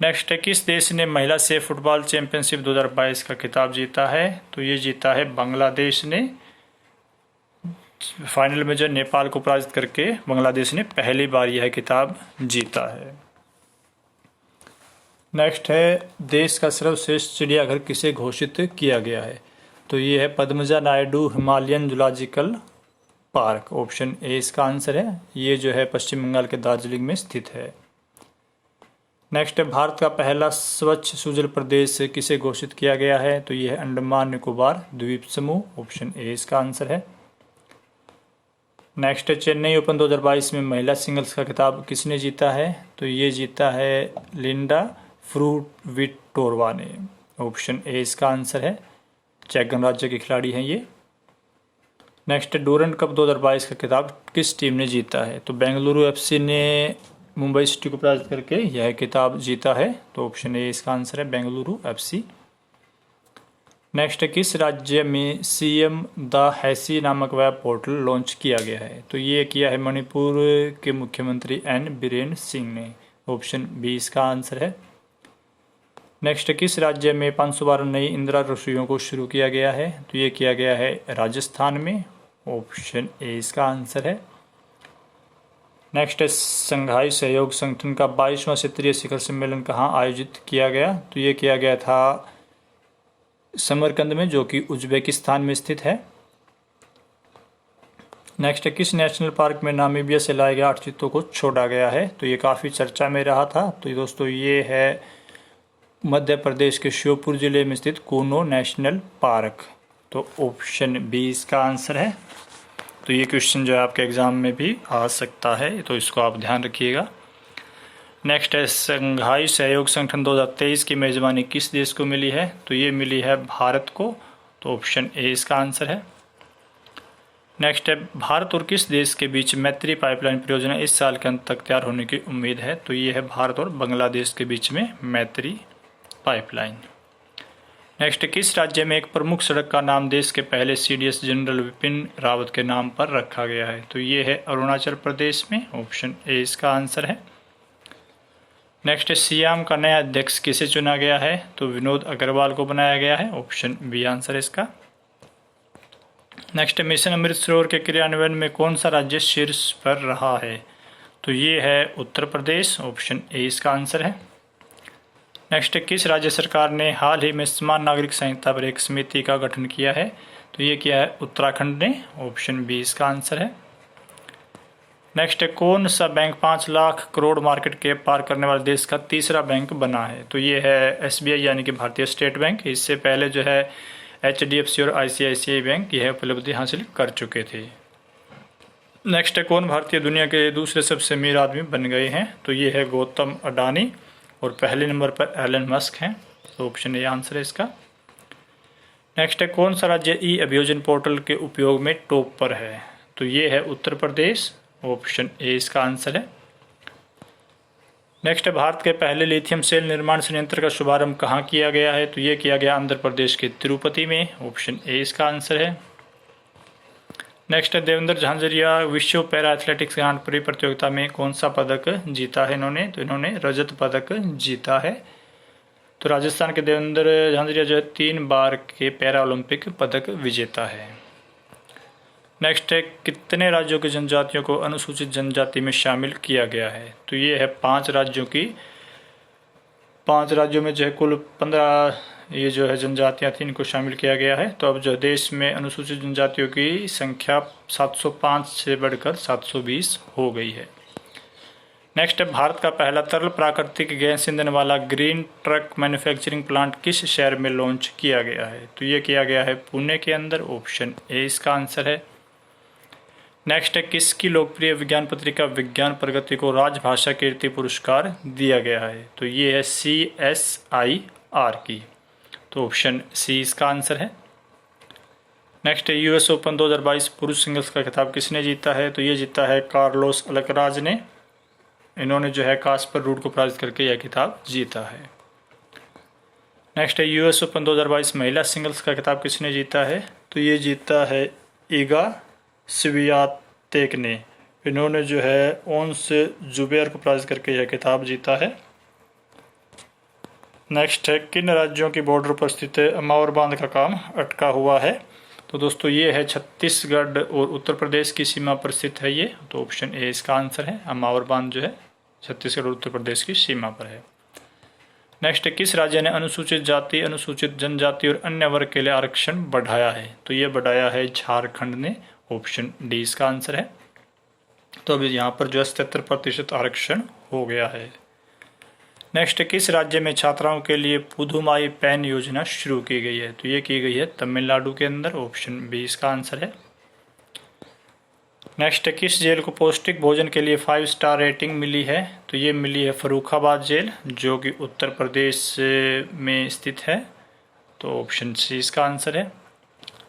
नेक्स्ट है, किस देश ने महिला से फुटबॉल चैंपियनशिप 2022 का खिताब जीता है? तो ये जीता है बांग्लादेश ने। फाइनल में जो नेपाल को पराजित करके बांग्लादेश ने पहली बार यह खिताब जीता है। नेक्स्ट है, देश का सर्वश्रेष्ठ चिड़ियाघर किसे घोषित किया गया है? तो ये है Padmaja Naidu Himalayan zoological park, option A इसका आंसर है। ये जो है पश्चिम बंगाल के दार्जिलिंग में स्थित है। नेक्स्ट है, भारत का पहला स्वच्छ सुजल प्रदेश किसे घोषित किया गया है? तो ये है अंडमान निकोबार द्वीप समूह, ऑप्शन ए इसका आंसर है। नेक्स्ट चेन्नई ओपन 2022 में महिला सिंगल्स का खिताब किसने जीता है? तो ये जीता है लिंडा फ्रुटविटोरवा ने। ऑप्शन ए इसका आंसर है। चेक गणराज्य के खिलाड़ी हैं ये। नेक्स्ट डूरंड कप 2022 का खिताब किस टीम ने जीता है? तो बेंगलुरु एफसी ने मुंबई सिटी को पराजित करके यह खिताब जीता है। तो ऑप्शन ए इसका आंसर है, बेंगलुरु एफसी। नेक्स्ट किस राज्य में सीएम द हैसी नामक वेब पोर्टल लॉन्च किया गया है? तो ये किया है मणिपुर के मुख्यमंत्री एन बीरेन सिंह ने। ऑप्शन बी इसका आंसर है। नेक्स्ट किस राज्य में 512 नई इंदिरा रसोइयों को शुरू किया गया है? तो ये किया गया है राजस्थान में। ऑप्शन ए इसका आंसर है। नेक्स्ट संघाई सहयोग संगठन का 22वां क्षेत्रीय शिखर सम्मेलन कहाँ आयोजित किया गया? तो ये किया गया था समरकंद में, जो कि उज्बेकिस्तान में स्थित है। नेक्स्ट किस नेशनल पार्क में नामीबिया से लाए गए 8 चीतों को छोड़ा गया है? तो ये काफ़ी चर्चा में रहा था। तो दोस्तों ये है मध्य प्रदेश के श्योपुर जिले में स्थित कूनो नेशनल पार्क। तो ऑप्शन बी इसका आंसर है। तो ये क्वेश्चन जो है आपके एग्जाम में भी आ सकता है, तो इसको आप ध्यान रखिएगा। नेक्स्ट है संघाई सहयोग संगठन 2023 की मेजबानी किस देश को मिली है? तो ये मिली है भारत को। तो ऑप्शन ए इसका आंसर है। नेक्स्ट है भारत और किस देश के बीच मैत्री पाइपलाइन परियोजना इस साल के अंत तक तैयार होने की उम्मीद है? तो ये है भारत और बांग्लादेश के बीच में मैत्री पाइपलाइन। नेक्स्ट किस राज्य में एक प्रमुख सड़क का नाम देश के पहले सीडीएस जनरल विपिन रावत के नाम पर रखा गया है? तो ये है अरुणाचल प्रदेश में। ऑप्शन ए इसका आंसर है। नेक्स्ट सियाम का नया अध्यक्ष किसे चुना गया है? तो विनोद अग्रवाल को बनाया गया है। ऑप्शन बी आंसर है इसका। नेक्स्ट मिशन अमृत सरोवर के क्रियान्वयन में कौन सा राज्य शीर्ष पर रहा है? तो ये है उत्तर प्रदेश। ऑप्शन ए इसका आंसर है। नेक्स्ट किस राज्य सरकार ने हाल ही में समान नागरिक संहिता पर एक समिति का गठन किया है? तो ये किया है उत्तराखंड ने। ऑप्शन बी इसका आंसर है। नेक्स्ट कौन सा bank 5 lakh crore market cap पार करने वाले देश का तीसरा बैंक बना है? तो ये है एसबीआई यानी कि भारतीय स्टेट बैंक। इससे पहले जो है एचडीएफसी और आईसीआईसीआई बैंक यह उपलब्धि हासिल कर चुके थे। नेक्स्ट कौन भारतीय दुनिया के दूसरे सबसे अमीर आदमी बन गए हैं? तो ये है गौतम अडानी और पहले नंबर पर एलन मस्क हैं। तो ऑप्शन ए आंसर है इसका। नेक्स्ट कौन सा राज्य ई अभियोजन पोर्टल के उपयोग में टॉप पर है? तो ये है उत्तर प्रदेश। ऑप्शन ए इसका आंसर है। नेक्स्ट भारत के पहले लिथियम सेल निर्माण संयंत्र का शुभारंभ कहाँ किया गया है? तो ये किया गया आंध्र प्रदेश के तिरुपति में। ऑप्शन ए इसका आंसर है। नेक्स्ट देवेंद्र झांझरिया विश्व पैरा एथलेटिक्स ग्रांड प्री प्रतियोगिता में कौन सा पदक जीता है इन्होंने? तो इन्होंने रजत पदक जीता है। तो राजस्थान के देवेंद्र झांझरिया जो है 3 बार के पैरा ओलंपिक पदक विजेता है। नेक्स्ट है कितने राज्यों की जनजातियों को अनुसूचित जनजाति में शामिल किया गया है? तो ये है 5 राज्यों की। 5 राज्यों में जो है कुल 15 ये जो है जनजातियां थी, इनको शामिल किया गया है। तो अब जो देश में अनुसूचित जनजातियों की संख्या 705 से बढ़कर 720 हो गई है। नेक्स्ट है भारत का पहला तरल प्राकृतिक गैस ईंधन वाला ग्रीन ट्रक मैन्युफैक्चरिंग प्लांट किस शहर में लॉन्च किया गया है? तो ये किया गया है पुणे के अंदर। ऑप्शन ए इसका आंसर है। नेक्स्ट है किसकी लोकप्रिय विज्ञान पत्रिका विज्ञान प्रगति को राजभाषा कीर्ति पुरस्कार दिया गया है? तो ये है CSIR की। तो ऑप्शन सी इसका आंसर है। नेक्स्ट है यूएस ओपन 2022 पुरुष सिंगल्स का खिताब किसने जीता है? तो ये जीता है कार्लोस अल्कराज ने। इन्होंने जो है कास्पर रूड को पराजित करके यह खिताब जीता है। नेक्स्ट है यूएस ओपन 2022 महिला सिंगल्स का खिताब किसने जीता है? तो ये जीता है ईगा स्वियातेक ने। इन्होंने जो है ओन्स जुबेर को पराजित करके यह खिताब जीता है। नेक्स्ट है किन राज्यों की बॉर्डर पर स्थित अमावर बांध का काम अटका हुआ है? तो दोस्तों ये है छत्तीसगढ़ और उत्तर प्रदेश की सीमा पर स्थित है ये। तो ऑप्शन ए इसका आंसर है। अमावर बांध जो है छत्तीसगढ़ और उत्तर प्रदेश की सीमा पर है। नेक्स्ट किस राज्य ने अनुसूचित जाति अनुसूचित जनजाति और अन्य वर्ग के लिए आरक्षण बढ़ाया है? तो ये बढ़ाया है झारखंड ने। ऑप्शन डी इसका आंसर है। तो अभी यहाँ पर जो है 77% आरक्षण हो गया है। नेक्स्ट किस राज्य में छात्राओं के लिए पुधुमाई पेन योजना शुरू की गई है? तो ये की गई है तमिलनाडु के अंदर। ऑप्शन बी इसका आंसर है। नेक्स्ट, किस जेल को पौष्टिक भोजन के लिए 5 स्टार रेटिंग मिली है? तो ये मिली है फर्रुखाबाद जेल, जो कि उत्तर प्रदेश में स्थित है। तो ऑप्शन सी इसका आंसर है।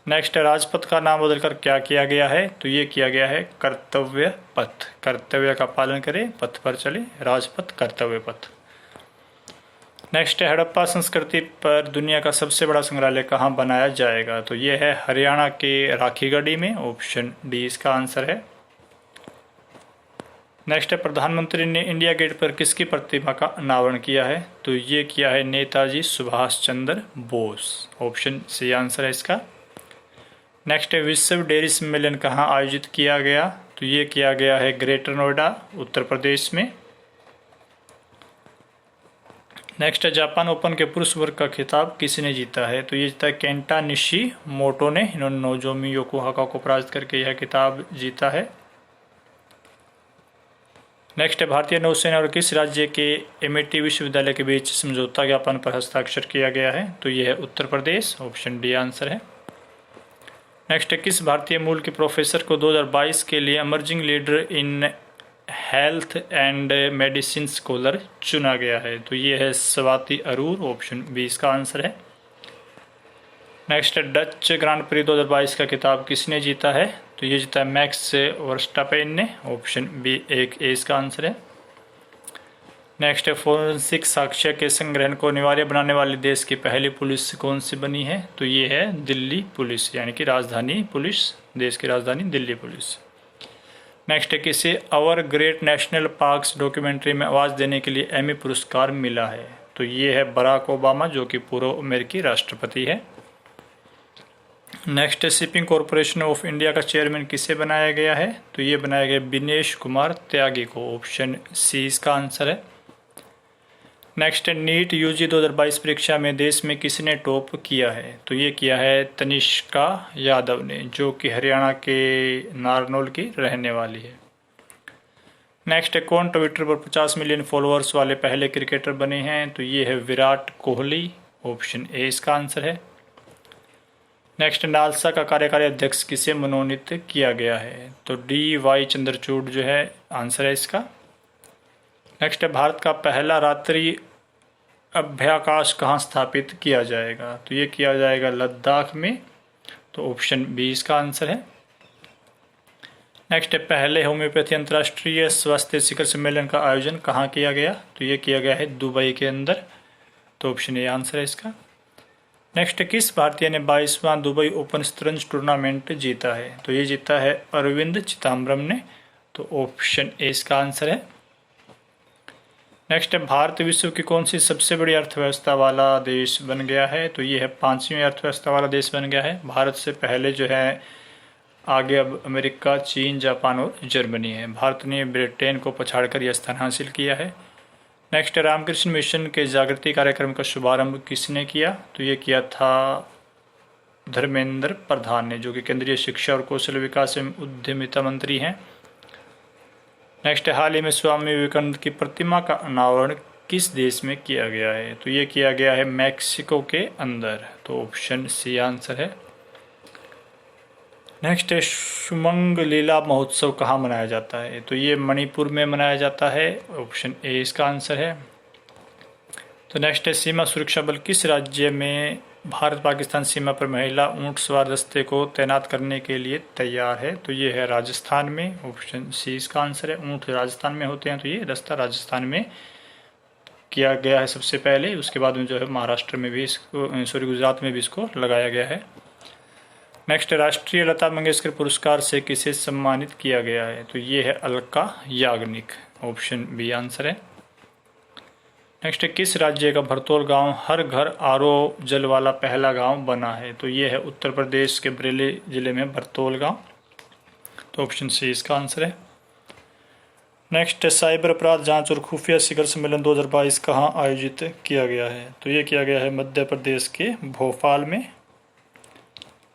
नेक्स्ट, राजपथ का नाम बदलकर क्या किया गया है? तो ये किया गया है कर्तव्य पथ। कर्तव्य का पालन करें, पथ पर चले, राजपथ कर्तव्य पथ। नेक्स्ट, हड़प्पा संस्कृति पर दुनिया का सबसे बड़ा संग्रहालय कहाँ बनाया जाएगा? तो ये है हरियाणा के राखीगढ़ी में। ऑप्शन डी इसका आंसर है। नेक्स्ट, प्रधानमंत्री ने इंडिया गेट पर किसकी प्रतिमा का अनावरण किया है? तो ये किया है Netaji Subhash Chandra Bose. Option C answer है इसका। नेक्स्ट, विश्व डेयरी सम्मेलन कहाँ आयोजित किया गया? तो ये किया गया है ग्रेटर नोएडा, उत्तर प्रदेश में। नेक्स्ट, जापान ओपन के पुरुष वर्ग का खिताब किसने जीता है? तो ये जीता है केंटा निशिमोटो ने। इन्होंने नोजोमी योकोहाका को पराजित करके यह खिताब जीता है। नेक्स्ट, भारतीय नौसेना और किस राज्य के एमिटी विश्वविद्यालय के बीच समझौता ज्ञापन पर हस्ताक्षर किया गया है? तो यह है Uttar Pradesh. Option D answer है। नेक्स्ट, किस भारतीय मूल के प्रोफेसर को 2022 के लिए emerging leader in health and medicine scholar चुना गया है? तो ये है स्वाति अरोर। ऑप्शन बी इसका आंसर है। नेक्स्ट, डच ग्रांड प्री 2022 का खिताब किसने जीता है? तो ये जीता है मैक्स वर्स्टापेन ने। ऑप्शन बी एक ए इसका आंसर है। नेक्स्ट, फोरेंसिक साक्ष्य के संग्रहण को अनिवार्य बनाने वाले देश की पहली पुलिस कौन सी बनी है? तो ये है दिल्ली पुलिस, यानी कि राजधानी पुलिस, देश की राजधानी दिल्ली पुलिस। नेक्स्ट, किसे our great national parks documentary में आवाज़ देने के लिए एमी पुरस्कार मिला है? तो ये है बराक ओबामा, जो कि पूर्व अमेरिकी राष्ट्रपति है। Next, shipping corporation of India का चेयरमैन किसे बनाया गया है? तो ये बनाया गया बिनेश कुमार त्यागी को। ऑप्शन सी इसका आंसर है। नेक्स्ट, नीट यूजी 2022 परीक्षा में देश में किसने टॉप किया है? तो ये किया है तनिष्का यादव ने, जो कि हरियाणा के नारनौल की रहने वाली है। नेक्स्ट, कौन ट्विटर पर 50 मिलियन फॉलोअर्स वाले पहले क्रिकेटर बने हैं? तो ये है विराट कोहली। ऑप्शन ए इसका आंसर है। नेक्स्ट, नालसा का कार्यकारी अध्यक्ष किसे मनोनीत किया गया है? तो डी वाई चंद्रचूड़ जो है आंसर है इसका। नेक्स्ट, भारत का पहला रात्रि अभ्याकाश कहाँ स्थापित किया जाएगा? तो ये किया जाएगा लद्दाख में। तो ऑप्शन बी इसका आंसर है। नेक्स्ट, पहले होम्योपैथी अंतर्राष्ट्रीय स्वास्थ्य शिखर सम्मेलन का आयोजन कहाँ किया गया? तो ये किया गया है दुबई के अंदर। तो ऑप्शन ए आंसर है इसका। नेक्स्ट, किस भारतीय ने 22वां दुबई ओपन शतरंज टूर्नामेंट जीता है? तो ये जीता है अरविंद चिदम्बरम ने। तो ऑप्शन ए इसका आंसर है। नेक्स्ट, भारत विश्व की कौन सी सबसे बड़ी अर्थव्यवस्था वाला देश बन गया है? तो ये है 5वीं अर्थव्यवस्था वाला देश बन गया है। भारत से पहले जो है आगे अब अमेरिका, चीन, जापान और जर्मनी है। भारत ने ब्रिटेन को पछाड़कर यह स्थान हासिल किया है। नेक्स्ट, रामकृष्ण मिशन के जागृति कार्यक्रम का शुभारंभ किसने किया? तो ये किया था धर्मेंद्र प्रधान ने, जो कि केंद्रीय शिक्षा और कौशल विकास एवं उद्यमिता मंत्री हैं। नेक्स्ट, हाल ही में स्वामी विवेकानंद की प्रतिमा का अनावरण किस देश में किया गया है? तो ये किया गया है मैक्सिको के अंदर। तो ऑप्शन सी आंसर है। नेक्स्ट, शुमंग लीला महोत्सव कहाँ मनाया जाता है? तो ये मणिपुर में मनाया जाता है। ऑप्शन ए इसका आंसर है। तो नेक्स्ट, सीमा सुरक्षा बल किस राज्य में भारत पाकिस्तान सीमा पर महिला ऊंट सवार दस्ते को तैनात करने के लिए तैयार है? तो ये है राजस्थान में। ऑप्शन सी इसका आंसर है। ऊंट राजस्थान में होते हैं, तो ये दस्ता राजस्थान में किया गया है सबसे पहले। उसके बाद में जो है महाराष्ट्र में भी इसको, गुजरात में भी इसको लगाया गया है। नेक्स्ट, राष्ट्रीय लता मंगेशकर पुरस्कार से किसे सम्मानित किया गया है? तो ये है Alka Yagnik. Option B answer है। नेक्स्ट, किस राज्य का भरतौल गांव हर घर आरओ जल वाला पहला गांव बना है? तो ये है उत्तर प्रदेश के बरेली जिले में भरतौल गांव। तो ऑप्शन सी इसका आंसर है। नेक्स्ट, साइबर अपराध जांच और खुफिया शिखर सम्मेलन 2022 कहाँ आयोजित किया गया है? तो ये किया गया है मध्य प्रदेश के भोपाल में।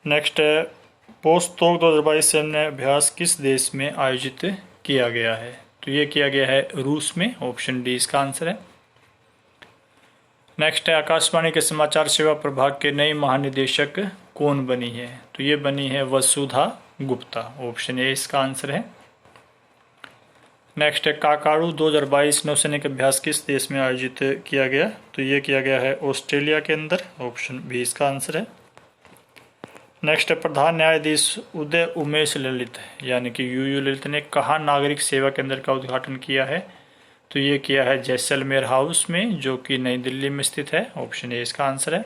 नेक्स्ट, पोस्तोक 2022 सैन्य अभ्यास किस देश में आयोजित किया गया है? तो ये किया गया है रूस में। ऑप्शन डी इसका आंसर है। नेक्स्ट, आकाशवाणी के समाचार सेवा प्रभाग के नई महानिदेशक कौन बनी है? तो ये बनी है वसुधा गुप्ता, ऑप्शन ए इसका आंसर है। नेक्स्ट है काकाडू 2022 नौसैनिक अभ्यास किस देश में आयोजित किया गया? तो ये किया गया है ऑस्ट्रेलिया के अंदर, ऑप्शन बी इसका आंसर है। नेक्स्ट है प्रधान न्यायाधीश उदय उमेश ललित यानी कि यूयू ललित ने कहाँ नागरिक सेवा केंद्र का उद्घाटन किया है? तो ये किया है जैसलमेर हाउस में, जो कि नई दिल्ली में स्थित है, ऑप्शन ए इसका आंसर है।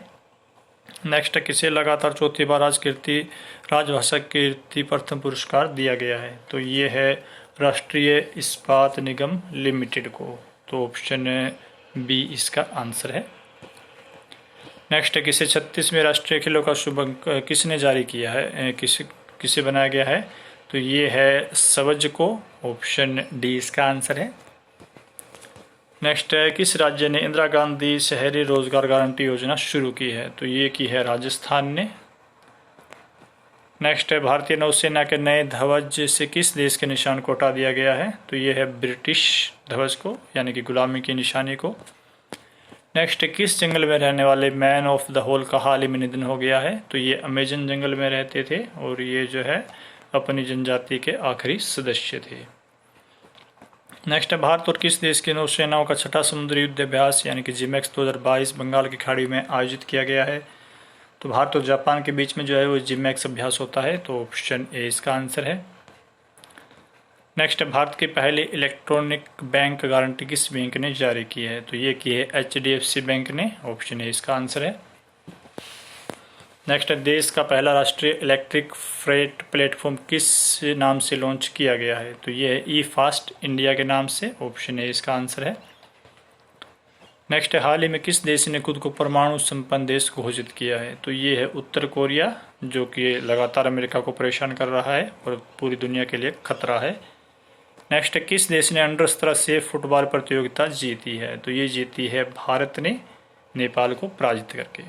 नेक्स्ट किसे लगातार चौथी बार राजभाषा कीर्ति प्रथम पुरस्कार दिया गया है? तो ये है राष्ट्रीय इस्पात निगम लिमिटेड को, तो ऑप्शन बी इसका आंसर है। नेक्स्ट किसे 36वें राष्ट्रीय खेलों का शुभ अंक किसने जारी किया है, किसे बनाया गया है? तो ये है सवज को, ऑप्शन डी इसका आंसर है। नेक्स्ट है किस राज्य ने इंदिरा गांधी शहरी रोजगार गारंटी योजना शुरू की है? तो ये की है राजस्थान ने। नेक्स्ट है भारतीय नौसेना के नए ध्वज से किस देश के निशान को हटा दिया गया है? तो ये है ब्रिटिश ध्वज को, यानी कि गुलामी की निशानी को। नेक्स्ट किस जंगल में रहने वाले मैन ऑफ द होल का हाल ही में निधन हो गया है? तो ये अमेजन जंगल में रहते थे और ये जो है अपनी जनजाति के आखिरी सदस्य थे। नेक्स्ट है भारत और किस देश की नौसेनाओं का छठा समुद्री युद्ध अभ्यास यानी कि जिमेक्स 2022 बंगाल की खाड़ी में आयोजित किया गया है? तो भारत और जापान के बीच में जो है वो जिमेक्स अभ्यास होता है, तो ऑप्शन ए इसका आंसर है। नेक्स्ट है भारत की पहली इलेक्ट्रॉनिक बैंक गारंटी किस बैंक ने जारी की है? तो ये की है HDFC बैंक ने, ऑप्शन ए इसका आंसर है। नेक्स्ट है देश का पहला राष्ट्रीय इलेक्ट्रिक फ्रेट प्लेटफॉर्म किस नाम से लॉन्च किया गया है? तो ये है ई फास्ट इंडिया के नाम से, ऑप्शन ए इसका आंसर है। नेक्स्ट है हाल ही में किस देश ने खुद को परमाणु संपन्न देश घोषित किया है? तो ये है उत्तर कोरिया, जो कि लगातार अमेरिका को परेशान कर रहा है और पूरी दुनिया के लिए खतरा है। नेक्स्ट है किस देश ने अंडर 17 सेफ फुटबॉल प्रतियोगिता जीती है? तो ये जीती है भारत ने, नेपाल को पराजित करके।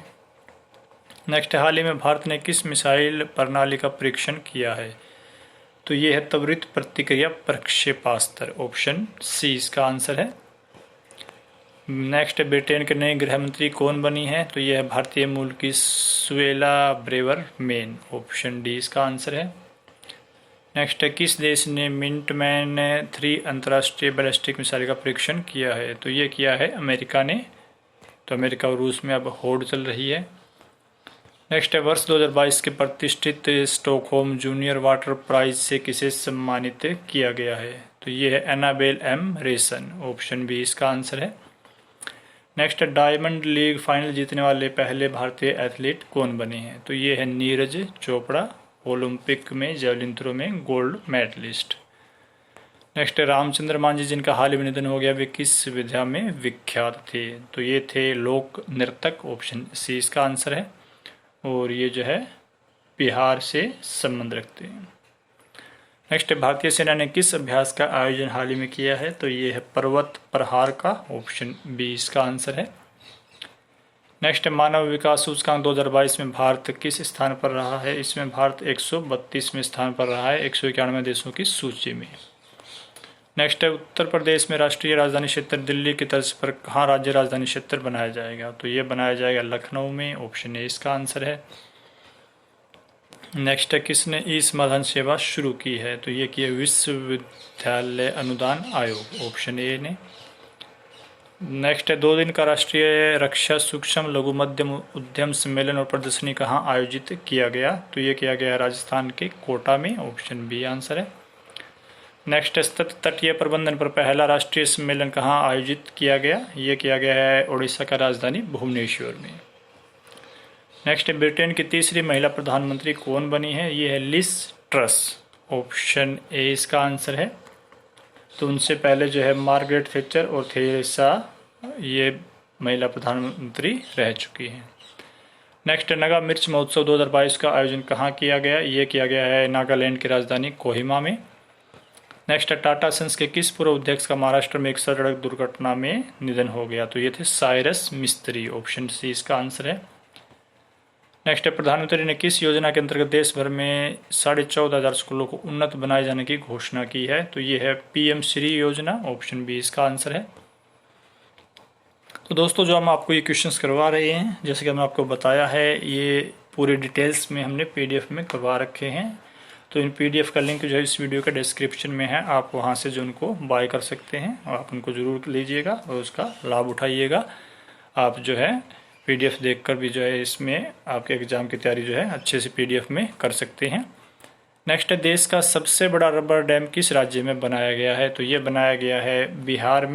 नेक्स्ट हाल ही में भारत ने किस मिसाइल प्रणाली का परीक्षण किया है? तो ये है त्वरित प्रतिक्रिया प्रक्षेपास्त्र, ऑप्शन सी इसका आंसर है। नेक्स्ट ब्रिटेन के नए गृह मंत्री कौन बनी है? तो यह है भारतीय मूल की सुएला ब्रेवर-मैन, ऑप्शन डी इसका आंसर है। नेक्स्ट किस देश ने मिनटमैन 3 अंतर्राष्ट्रीय बैलिस्टिक मिसाइल का परीक्षण किया है? तो ये किया है अमेरिका ने, तो अमेरिका और रूस में अब होड़ चल रही है। नेक्स्ट है वर्ष 2022 के प्रतिष्ठित स्टॉकहोम जूनियर वाटर प्राइज से किसे सम्मानित किया गया है? तो ये है एनाबेल एम रेसन, ऑप्शन बी इसका आंसर है। नेक्स्ट डायमंड लीग फाइनल जीतने वाले पहले भारतीय एथलीट कौन बने हैं? तो ये है नीरज चोपड़ा, ओलंपिक में जेवलिन थ्रो में gold medallist. Next Ramchandra Manjhi जिनका हाल ही में निधन हो गया, वे किस विधा में विख्यात थे? तो ये थे लोक नर्तक, ऑप्शन सी इसका आंसर है। और ये जो है बिहार से संबंध रखते हैं। नेक्स्ट भारतीय सेना ने किस अभ्यास का आयोजन हाल ही में किया है? तो ये है पर्वत प्रहार का, ऑप्शन बी इसका आंसर है। नेक्स्ट मानव विकास सूचकांक 2022 में भारत किस स्थान पर रहा है? इसमें भारत 132वें स्थान पर रहा है 191 देशों की सूची में। नेक्स्ट है उत्तर प्रदेश में राष्ट्रीय राजधानी क्षेत्र दिल्ली की तर्ज पर कहाँ राज्य राजधानी क्षेत्र बनाया जाएगा? तो ये बनाया जाएगा लखनऊ में, ऑप्शन ए इसका आंसर है। नेक्स्ट है किसने ई समाधान सेवा शुरू की है? तो ये की है विश्वविद्यालय अनुदान आयोग, ऑप्शन ए ने। नेक्स्ट है 2 दिन का राष्ट्रीय रक्षा सूक्ष्म लघु मध्यम उद्यम सम्मेलन और प्रदर्शनी कहाँ आयोजित किया गया? तो ये किया गया है राजस्थान के कोटा में, ऑप्शन बी आंसर है। नेक्स्ट तटीय प्रबंधन पर पहला राष्ट्रीय सम्मेलन कहाँ आयोजित किया गया? ये किया गया है उड़ीसा का राजधानी भुवनेश्वर में। नेक्स्ट ब्रिटेन की तीसरी महिला प्रधानमंत्री कौन बनी है? ये है लिज ट्रस, ऑप्शन ए इसका आंसर है। तो उनसे पहले जो है मार्गरेट थैचर और थेरेसा ये महिला प्रधानमंत्री रह चुकी हैं। नेक्स्ट नगा मिर्च महोत्सव 2022 का आयोजन कहाँ किया गया? ये किया गया है नागालैंड की राजधानी कोहिमा में। नेक्स्ट टाटा सन्स के किस पूर्व अध्यक्ष का महाराष्ट्र में एक सड़क दुर्घटना में निधन हो गया? तो ये थे साइरस मिस्त्री, ऑप्शन सी इसका आंसर है। नेक्स्ट प्रधानमंत्री ने किस योजना के अंतर्गत देश भर में 14,500 स्कूलों को उन्नत बनाए जाने की घोषणा की है? तो ये है PM श्री योजना, ऑप्शन बी इसका आंसर है। तो दोस्तों जो हम आपको ये क्वेश्चंस करवा रहे हैं, जैसे कि हमने आपको बताया है, ये पूरे डिटेल्स में हमने PDF में करवा रखे हैं। तो इन PDF का लिंक जो है इस वीडियो के डिस्क्रिप्शन में है, आप वहां से जो उनको बाय कर सकते हैं और आप उनको ज़रूर लीजिएगा और उसका लाभ उठाइएगा। आप जो है PDF देखकर भी जो है इसमें आपके एग्ज़ाम की तैयारी जो है अच्छे से PDF में कर सकते हैं। नेक्स्ट है, देश का सबसे बड़ा रबर डैम किस राज्य में बनाया गया है? तो ये बनाया गया है बिहार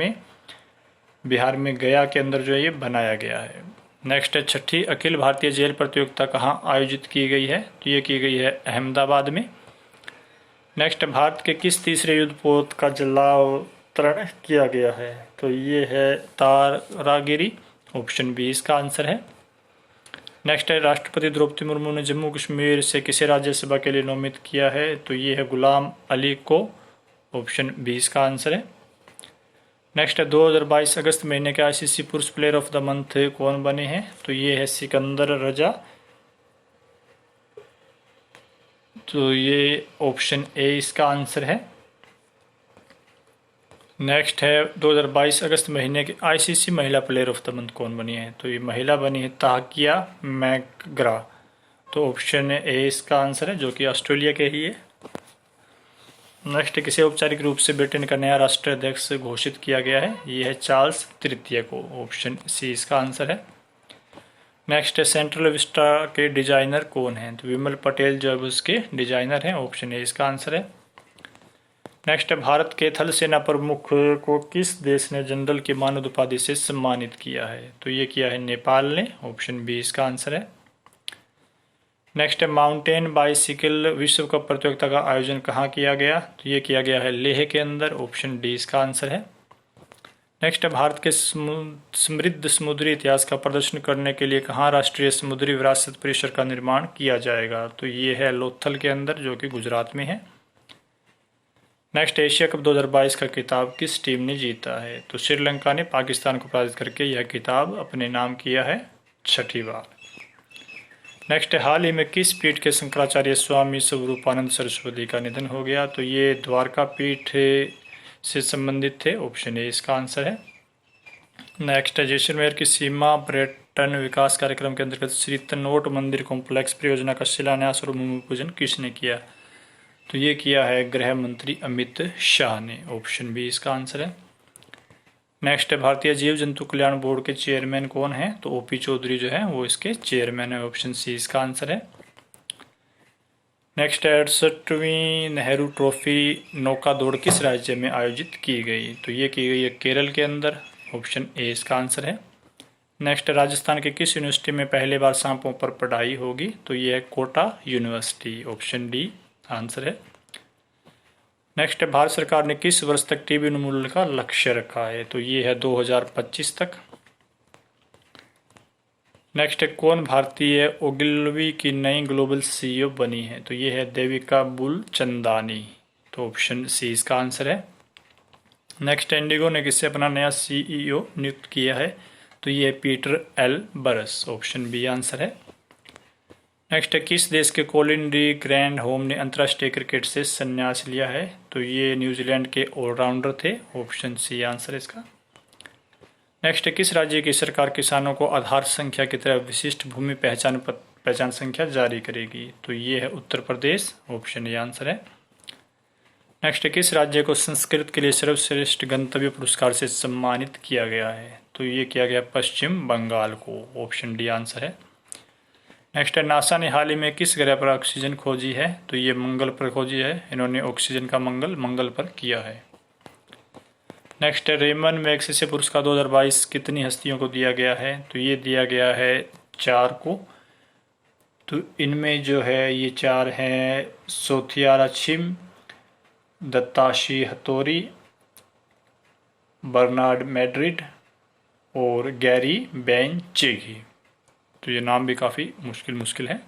में गया के अंदर जो है ये बनाया गया है। नेक्स्ट है, छठी अखिल भारतीय जेल प्रतियोगिता कहाँ आयोजित की गई है? तो ये की गई है अहमदाबाद में। नेक्स्ट, भारत के किस तीसरे युद्धपोत का जलावतरण किया गया है? तो ये है तारागिरी, ऑप्शन बी इसका आंसर है। नेक्स्ट है, राष्ट्रपति द्रौपदी मुर्मू ने जम्मू कश्मीर से किसे राज्यसभा के लिए नामित किया है? तो ये है गुलाम अली को, ऑप्शन बी इसका आंसर है। नेक्स्ट है, 2022 अगस्त महीने के ICC पुरुष प्लेयर ऑफ द मंथ कौन बने हैं? तो ये है सिकंदर रजा, तो ये ऑप्शन ए इसका आंसर है। नेक्स्ट है, 2022 अगस्त महीने के ICC महिला प्लेयर ऑफ द मंथ कौन बनी है? तो ये महिला बनी है ताकिया मैकग्रा, तो ऑप्शन ए इसका आंसर है, जो कि ऑस्ट्रेलिया के ही है। नेक्स्ट, किसे औपचारिक रूप से ब्रिटेन का नया राष्ट्राध्यक्ष घोषित किया गया है? ये है चार्ल्स तृतीय को, ऑप्शन सी इसका आंसर है। नेक्स्ट है, सेंट्रल विस्टा के डिजाइनर कौन हैं? तो विमल पटेल जो है उसके डिजाइनर हैं, ऑप्शन ए इसका आंसर है। नेक्स्ट है, भारत के थल सेना प्रमुख को किस देश ने जनरल की मानद उपाधि से सम्मानित किया है? तो ये किया है नेपाल ने, ऑप्शन बी इसका आंसर है। नेक्स्ट है, माउंटेन बाइसिकल विश्व कप प्रतियोगिता का आयोजन कहाँ किया गया? तो ये किया गया है लेह के अंदर, ऑप्शन डी इसका आंसर है। नेक्स्ट है, भारत के समृद्ध समुद्री इतिहास का प्रदर्शन करने के लिए कहाँ राष्ट्रीय समुद्री विरासत परिसर का निर्माण किया जाएगा? तो ये है लोथल के अंदर, जो कि गुजरात में है। नेक्स्ट, एशिया कप 2022 का खिताब किस टीम ने जीता है? तो श्रीलंका ने पाकिस्तान को पराजित करके यह खिताब अपने नाम किया है 6ठी बार। नेक्स्ट, हाल ही में किस पीठ के शंकराचार्य स्वामी स्वरूपानंद सरस्वती का निधन हो गया? तो ये द्वारका पीठ से संबंधित थे, ऑप्शन ए इसका आंसर है। नेक्स्ट है, जैसलमेर की सीमा पर्यटन विकास कार्यक्रम के अंतर्गत श्री तनोट मंदिर कॉम्प्लेक्स परियोजना का शिलान्यास और भूमि पूजन किसने किया? तो ये किया है गृह मंत्री अमित शाह ने, ऑप्शन बी इसका आंसर है। नेक्स्ट है, भारतीय जीव जंतु कल्याण बोर्ड के चेयरमैन कौन है? तो OP चौधरी जो है वो इसके चेयरमैन है, ऑप्शन सी इसका आंसर है। नेक्स्ट है, 68वीं नेहरू ट्रॉफी नौका दौड़ किस राज्य में आयोजित की गई? तो ये की गई है केरल के अंदर, ऑप्शन ए इसका आंसर है। नेक्स्ट, राजस्थान के किस यूनिवर्सिटी में पहली बार सांपों पर पढ़ाई होगी? तो ये है Kota university, option D answer है। नेक्स्ट है, भारत सरकार ने किस वर्ष तक टीबी उन्मूलन का लक्ष्य रखा है? तो ये है 2025 तक। नेक्स्ट है, कौन भारतीय ओगिलवी की नई ग्लोबल CEO बनी है? तो ये है देविका बुलचंदानी, तो ऑप्शन सी इसका आंसर है। नेक्स्ट, इंडिगो ने किससे अपना नया CEO नियुक्त किया है? तो ये है पीटर एल बरस, ऑप्शन बी आंसर है। नेक्स्ट है, किस देश के कोलिन डी ग्रैंड होम ने अंतर्राष्ट्रीय क्रिकेट से संन्यास लिया है? तो ये न्यूजीलैंड के ऑलराउंडर थे, ऑप्शन सी आंसर इसका। नेक्स्ट है, किस राज्य की सरकार किसानों को आधार संख्या की तरह विशिष्ट भूमि पहचान संख्या जारी करेगी? तो ये है Uttar Pradesh, option A answer है। नेक्स्ट है, किस राज्य को संस्कृत के लिए सर्वश्रेष्ठ गंतव्य पुरस्कार से सम्मानित किया गया है? तो ये किया गया पश्चिम बंगाल को, ऑप्शन डी आंसर है। नेक्स्ट है, नासा ने हाल ही में किस ग्रह पर ऑक्सीजन खोजी है? तो ये मंगल पर खोजी है, इन्होंने ऑक्सीजन का मंगल पर किया है। नेक्स्ट है, रेमन मैग्सेसे पुरस्कार 2022 कितनी हस्तियों को दिया गया है? तो ये दिया गया है 4 को। तो इनमें जो है ये 4 हैं, सोथियारा छिम, दत्ताशी हथोरी, बर्नार्ड मैड्रिड और गैरी बेनचेगी। तो ये नाम भी काफ़ी मुश्किल है।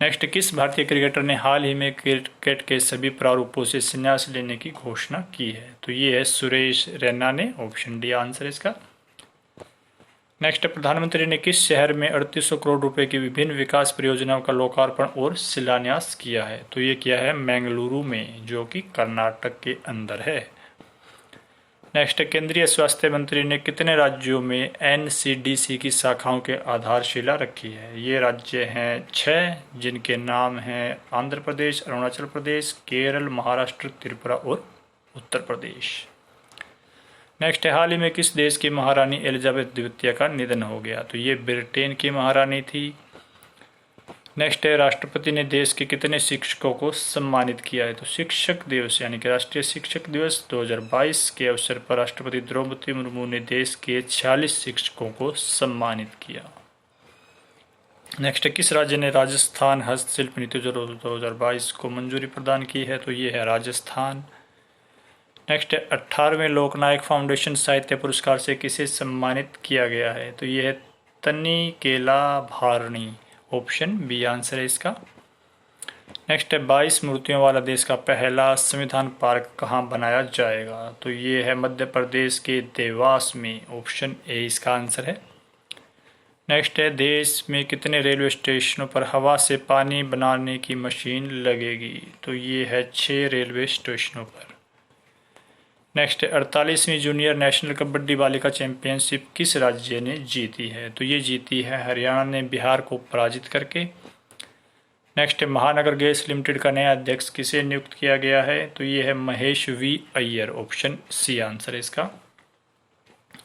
नेक्स्ट, किस भारतीय क्रिकेटर ने हाल ही में क्रिकेट के सभी प्रारूपों से संन्यास लेने की घोषणा की है? तो ये है सुरेश रैना ने, ऑप्शन डी आंसर इसका। नेक्स्ट, प्रधानमंत्री ने किस शहर में 3800 करोड़ रुपए की विभिन्न विकास परियोजनाओं का लोकार्पण और शिलान्यास किया है? तो ये किया है बेंगलुरु में, जो कि कर्नाटक के अंदर है। नेक्स्ट, केंद्रीय स्वास्थ्य मंत्री ने कितने राज्यों में NCDC की शाखाओं के आधारशिला रखी है? ये राज्य हैं 6, जिनके नाम हैं आंध्र प्रदेश, अरुणाचल प्रदेश, केरल, महाराष्ट्र, त्रिपुरा और उत्तर प्रदेश। नेक्स्ट, हाल ही में किस देश की महारानी एलिजाबेथ द्वितीय का निधन हो गया? तो ये ब्रिटेन की महारानी थी। नेक्स्ट है, राष्ट्रपति ने देश के कितने शिक्षकों को सम्मानित किया है? तो शिक्षक दिवस यानी कि राष्ट्रीय शिक्षक दिवस 2022 के अवसर पर राष्ट्रपति द्रौपदी मुर्मू ने देश के 46 शिक्षकों को सम्मानित किया। नेक्स्ट, किस राज्य ने राजस्थान हस्तशिल्प नीति 2022 को मंजूरी प्रदान की है? तो ये है राजस्थान। नेक्स्ट, 18वें लोकनायक फाउंडेशन साहित्य पुरस्कार से किसे सम्मानित किया गया है? तो ये है तनिकेला भारणी, ऑप्शन बी आंसर है इसका। नेक्स्ट है, 22 मूर्तियों वाला देश का पहला संविधान पार्क कहाँ बनाया जाएगा? तो ये है मध्य प्रदेश के देवास में, ऑप्शन ए इसका आंसर है। नेक्स्ट है, देश में कितने रेलवे स्टेशनों पर हवा से पानी बनाने की मशीन लगेगी? तो ये है 6 रेलवे स्टेशनों पर। नेक्स्ट, 48वीं जूनियर नेशनल कबड्डी बालिका चैंपियनशिप किस राज्य ने जीती है? तो ये जीती है हरियाणा ने बिहार को पराजित करके। नेक्स्ट, महानगर गैस लिमिटेड का नया अध्यक्ष किसे नियुक्त किया गया है? तो ये है Mahesh V Iyer, option C answer है इसका।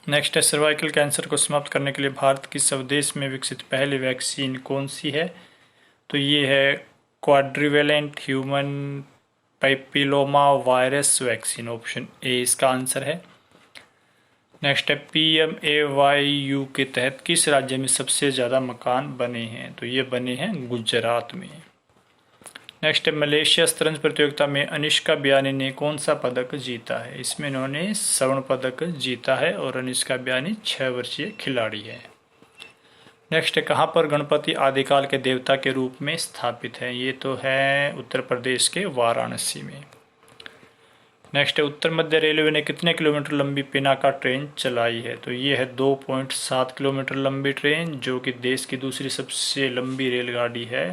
नेक्स्ट है, सर्वाइकल कैंसर को समाप्त करने के लिए भारत की स्वदेश में विकसित पहली वैक्सीन कौन सी है? तो ये है quadrivalent human papilloma virus vaccine, option A इसका आंसर है। नेक्स्ट है, PMAYU के तहत किस राज्य में सबसे ज़्यादा मकान बने हैं? तो ये बने हैं गुजरात में। नेक्स्ट है, मलेशिया शतरंज प्रतियोगिता में अनिष्का बयानी ने कौन सा पदक जीता है? इसमें इन्होंने स्वर्ण पदक जीता है और अनिष्का बयानी 6 वर्षीय खिलाड़ी है। नेक्स्ट है, कहाँ पर गणपति आदिकाल के देवता के रूप में स्थापित है? ये तो है उत्तर प्रदेश के वाराणसी में। नेक्स्ट है, उत्तर मध्य रेलवे ने कितने किलोमीटर लंबी पिनाका ट्रेन चलाई है? तो ये है 2.7 किलोमीटर लंबी ट्रेन, जो कि देश की दूसरी सबसे लंबी रेलगाड़ी है।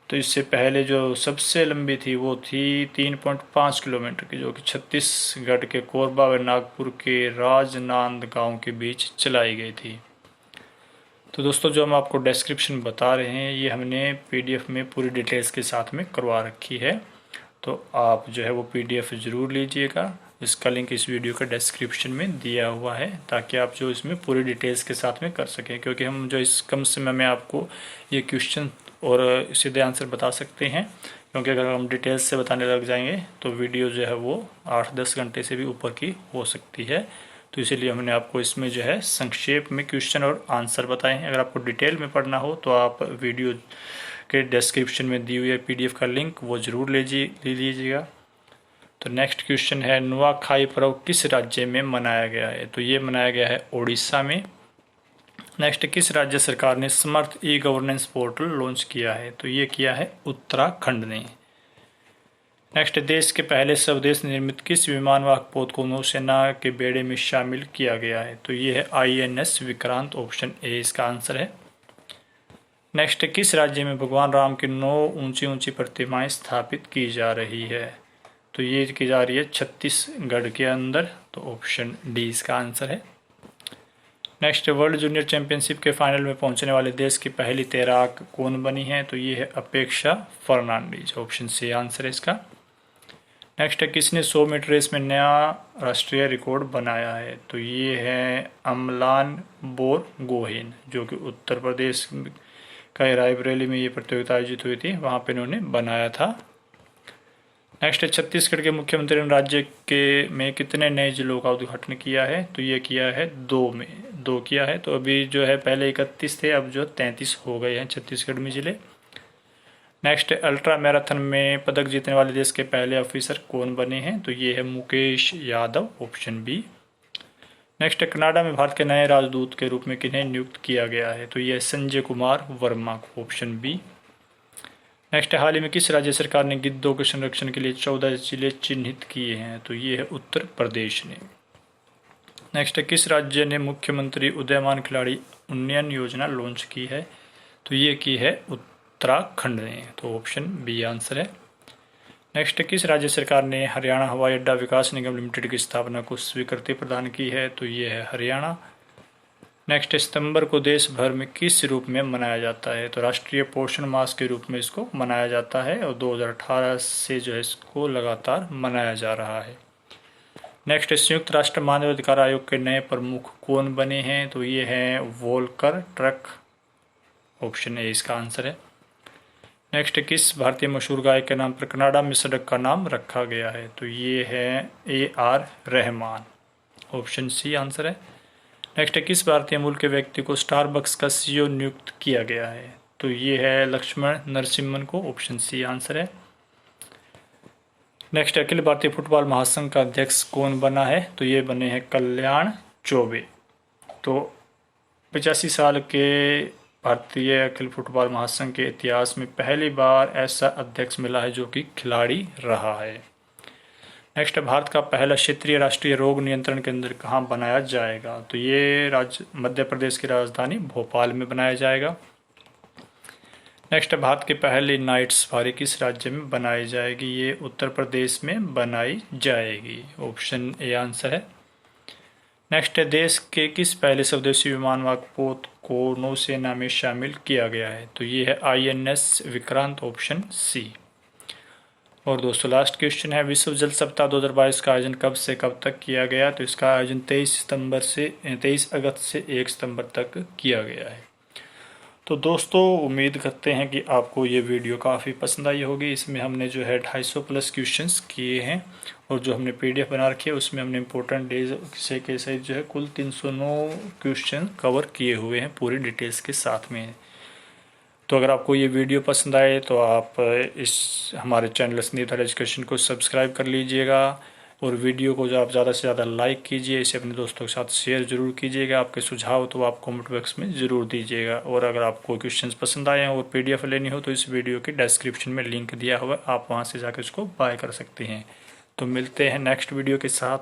तो इससे पहले जो सबसे लंबी थी वो थी 3.5 किलोमीटर की, जो कि छत्तीसगढ़ के कोरबा व नागपुर के राजनांदगांव के बीच चलाई गई थी। तो दोस्तों, जो हम आपको डिस्क्रिप्शन बता रहे हैं ये हमने PDF में पूरी डिटेल्स के साथ में करवा रखी है, तो आप जो है वो PDF ज़रूर लीजिएगा। इसका लिंक इस वीडियो के डिस्क्रिप्शन में दिया हुआ है, ताकि आप जो इसमें पूरी डिटेल्स के साथ में कर सकें, क्योंकि हम जो इस कम समय में आपको ये क्वेश्चन और सीधे आंसर बता सकते हैं, क्योंकि अगर हम डिटेल्स से बताने लग जाएंगे तो वीडियो जो है वो 8-10 घंटे से भी ऊपर की हो सकती है। तो इसीलिए हमने आपको इसमें जो है संक्षेप में क्वेश्चन और आंसर बताए हैं। अगर आपको डिटेल में पढ़ना हो तो आप वीडियो के डिस्क्रिप्शन में दी हुई PDF का लिंक वो ज़रूर ले लीजिएगा। तो नेक्स्ट क्वेश्चन है, नुआखाई पर्व किस राज्य में मनाया गया है? तो ये मनाया गया है उड़ीसा में। नेक्स्ट, किस राज्य सरकार ने समर्थ ई-गवर्नेंस पोर्टल लॉन्च किया है? तो ये किया है उत्तराखंड ने। नेक्स्ट, देश के पहले स्वदेश निर्मित किस विमानवाहक पोत को नौसेना के बेड़े में शामिल किया गया है? तो ये है INS विक्रांत, ऑप्शन ए इसका आंसर है। नेक्स्ट, किस राज्य में भगवान राम की 9 ऊंची प्रतिमाएं स्थापित की जा रही है? तो ये की जा रही है छत्तीसगढ़ के अंदर, तो ऑप्शन डी इसका आंसर है। नेक्स्ट, वर्ल्ड जूनियर चैंपियनशिप के फाइनल में पहुंचने वाले देश की पहली तैराक कौन बनी है? तो ये है अपेक्षा फर्नांडीज, ऑप्शन सी आंसर है इसका। नेक्स्ट, किसने 100 मीटर रेस में नया राष्ट्रीय रिकॉर्ड बनाया है? तो ये है अमलान बोरगोहेन, जो कि उत्तर प्रदेश का रायबरेली में ये प्रतियोगिता आयोजित हुई थी, वहाँ पे इन्होंने बनाया था। नेक्स्ट, छत्तीसगढ़ के मुख्यमंत्री ने राज्य में कितने नए जिलों का उद्घाटन किया है? तो ये किया है 2 किया है। तो अभी जो है पहले 31 थे, अब जो 33 हो गए हैं छत्तीसगढ़ में जिले। नेक्स्ट, अल्ट्रा मैराथन में पदक जीतने वाले देश के पहले ऑफिसर कौन बने हैं? तो ये है Mukesh Yadav, option B. Next, Canada में भारत के नए राजदूत के रूप में किन्हें नियुक्त किया गया है? तो यह Sanjay Kumar Verma, option B. Next, हाल ही में किस राज्य सरकार ने गिद्धों के संरक्षण के लिए 14 जिले चिन्हित किए हैं? तो ये है उत्तर प्रदेश ने। नेक्स्ट, किस राज्य ने मुख्यमंत्री उदयमान खिलाड़ी उन्नयन योजना लॉन्च की है? तो ये की है उत्तराखंड ने, तो ऑप्शन बी आंसर है। नेक्स्ट, किस राज्य सरकार ने हरियाणा हवाई अड्डा विकास निगम लिमिटेड की स्थापना को स्वीकृति प्रदान की है? तो ये है हरियाणा। नेक्स्ट, सितंबर को देश भर में किस रूप में मनाया जाता है? तो राष्ट्रीय पोषण मास के रूप में इसको मनाया जाता है और 2018 से जो है इसको लगातार मनाया जा रहा है। नेक्स्ट, संयुक्त राष्ट्र मानवाधिकार आयोग के नए प्रमुख कौन बने हैं? तो ये हैं वोल्कर टर्क, ऑप्शन ए इसका आंसर है। नेक्स्ट, किस भारतीय मशहूर गायक के नाम पर कनाडा में सड़क का नाम रखा गया है? तो ये है AR Rahman, option C answer है। नेक्स्ट, किस भारतीय मूल के व्यक्ति को स्टारबक्स का CEO नियुक्त किया गया है? तो ये है लक्ष्मण नरसिम्हन को, ऑप्शन सी आंसर है। नेक्स्ट, अखिल भारतीय फुटबॉल महासंघ का अध्यक्ष कौन बना है? तो ये बने हैं कल्याण चौबे। तो 85 साल के भारतीय अखिल फुटबॉल महासंघ के इतिहास में पहली बार ऐसा अध्यक्ष मिला है जो कि खिलाड़ी रहा है। नेक्स्ट, भारत का पहला क्षेत्रीय राष्ट्रीय रोग नियंत्रण केंद्र कहाँ बनाया जाएगा? तो ये मध्य प्रदेश की राजधानी भोपाल में बनाया जाएगा। नेक्स्ट, भारत के पहले नाइट सफारी किस राज्य में बनाई जाएगी? ये उत्तर प्रदेश में बनाई जाएगी, ऑप्शन ए आंसर है। नेक्स्ट, देश के किस पहले स्वदेशी विमानवाहक पोत को नौसेना में शामिल किया गया है? तो ये है INS विक्रांत, ऑप्शन सी। और दोस्तों लास्ट क्वेश्चन है, विश्व जल सप्ताह 2022 का आयोजन कब से कब तक किया गया? तो इसका आयोजन 23 अगस्त से 1 सितंबर तक किया गया है। तो दोस्तों उम्मीद करते हैं कि आपको ये वीडियो काफ़ी पसंद आई होगी। इसमें हमने जो है 250 प्लस क्वेश्चंस किए हैं और जो हमने PDF बना रखी है उसमें हमने इम्पोर्टेंट डेज से के सहित जो है कुल 309 क्वेश्चन कवर किए हुए हैं पूरी डिटेल्स के साथ में। तो अगर आपको ये वीडियो पसंद आए तो आप इस हमारे चैनल संदीप धाल एजुकेशन को सब्सक्राइब कर लीजिएगा और वीडियो को जो आप ज़्यादा से ज़्यादा लाइक कीजिए, इसे अपने दोस्तों के साथ शेयर जरूर कीजिएगा। आपके सुझाव तो आप कमेंट बॉक्स में ज़रूर दीजिएगा। और अगर आपको क्वेश्चंस पसंद आए हैं और PDF लेनी हो तो इस वीडियो के डिस्क्रिप्शन में लिंक दिया हुआ है, आप वहां से जाकर इसको बाय कर सकते हैं। तो मिलते हैं नेक्स्ट वीडियो के साथ।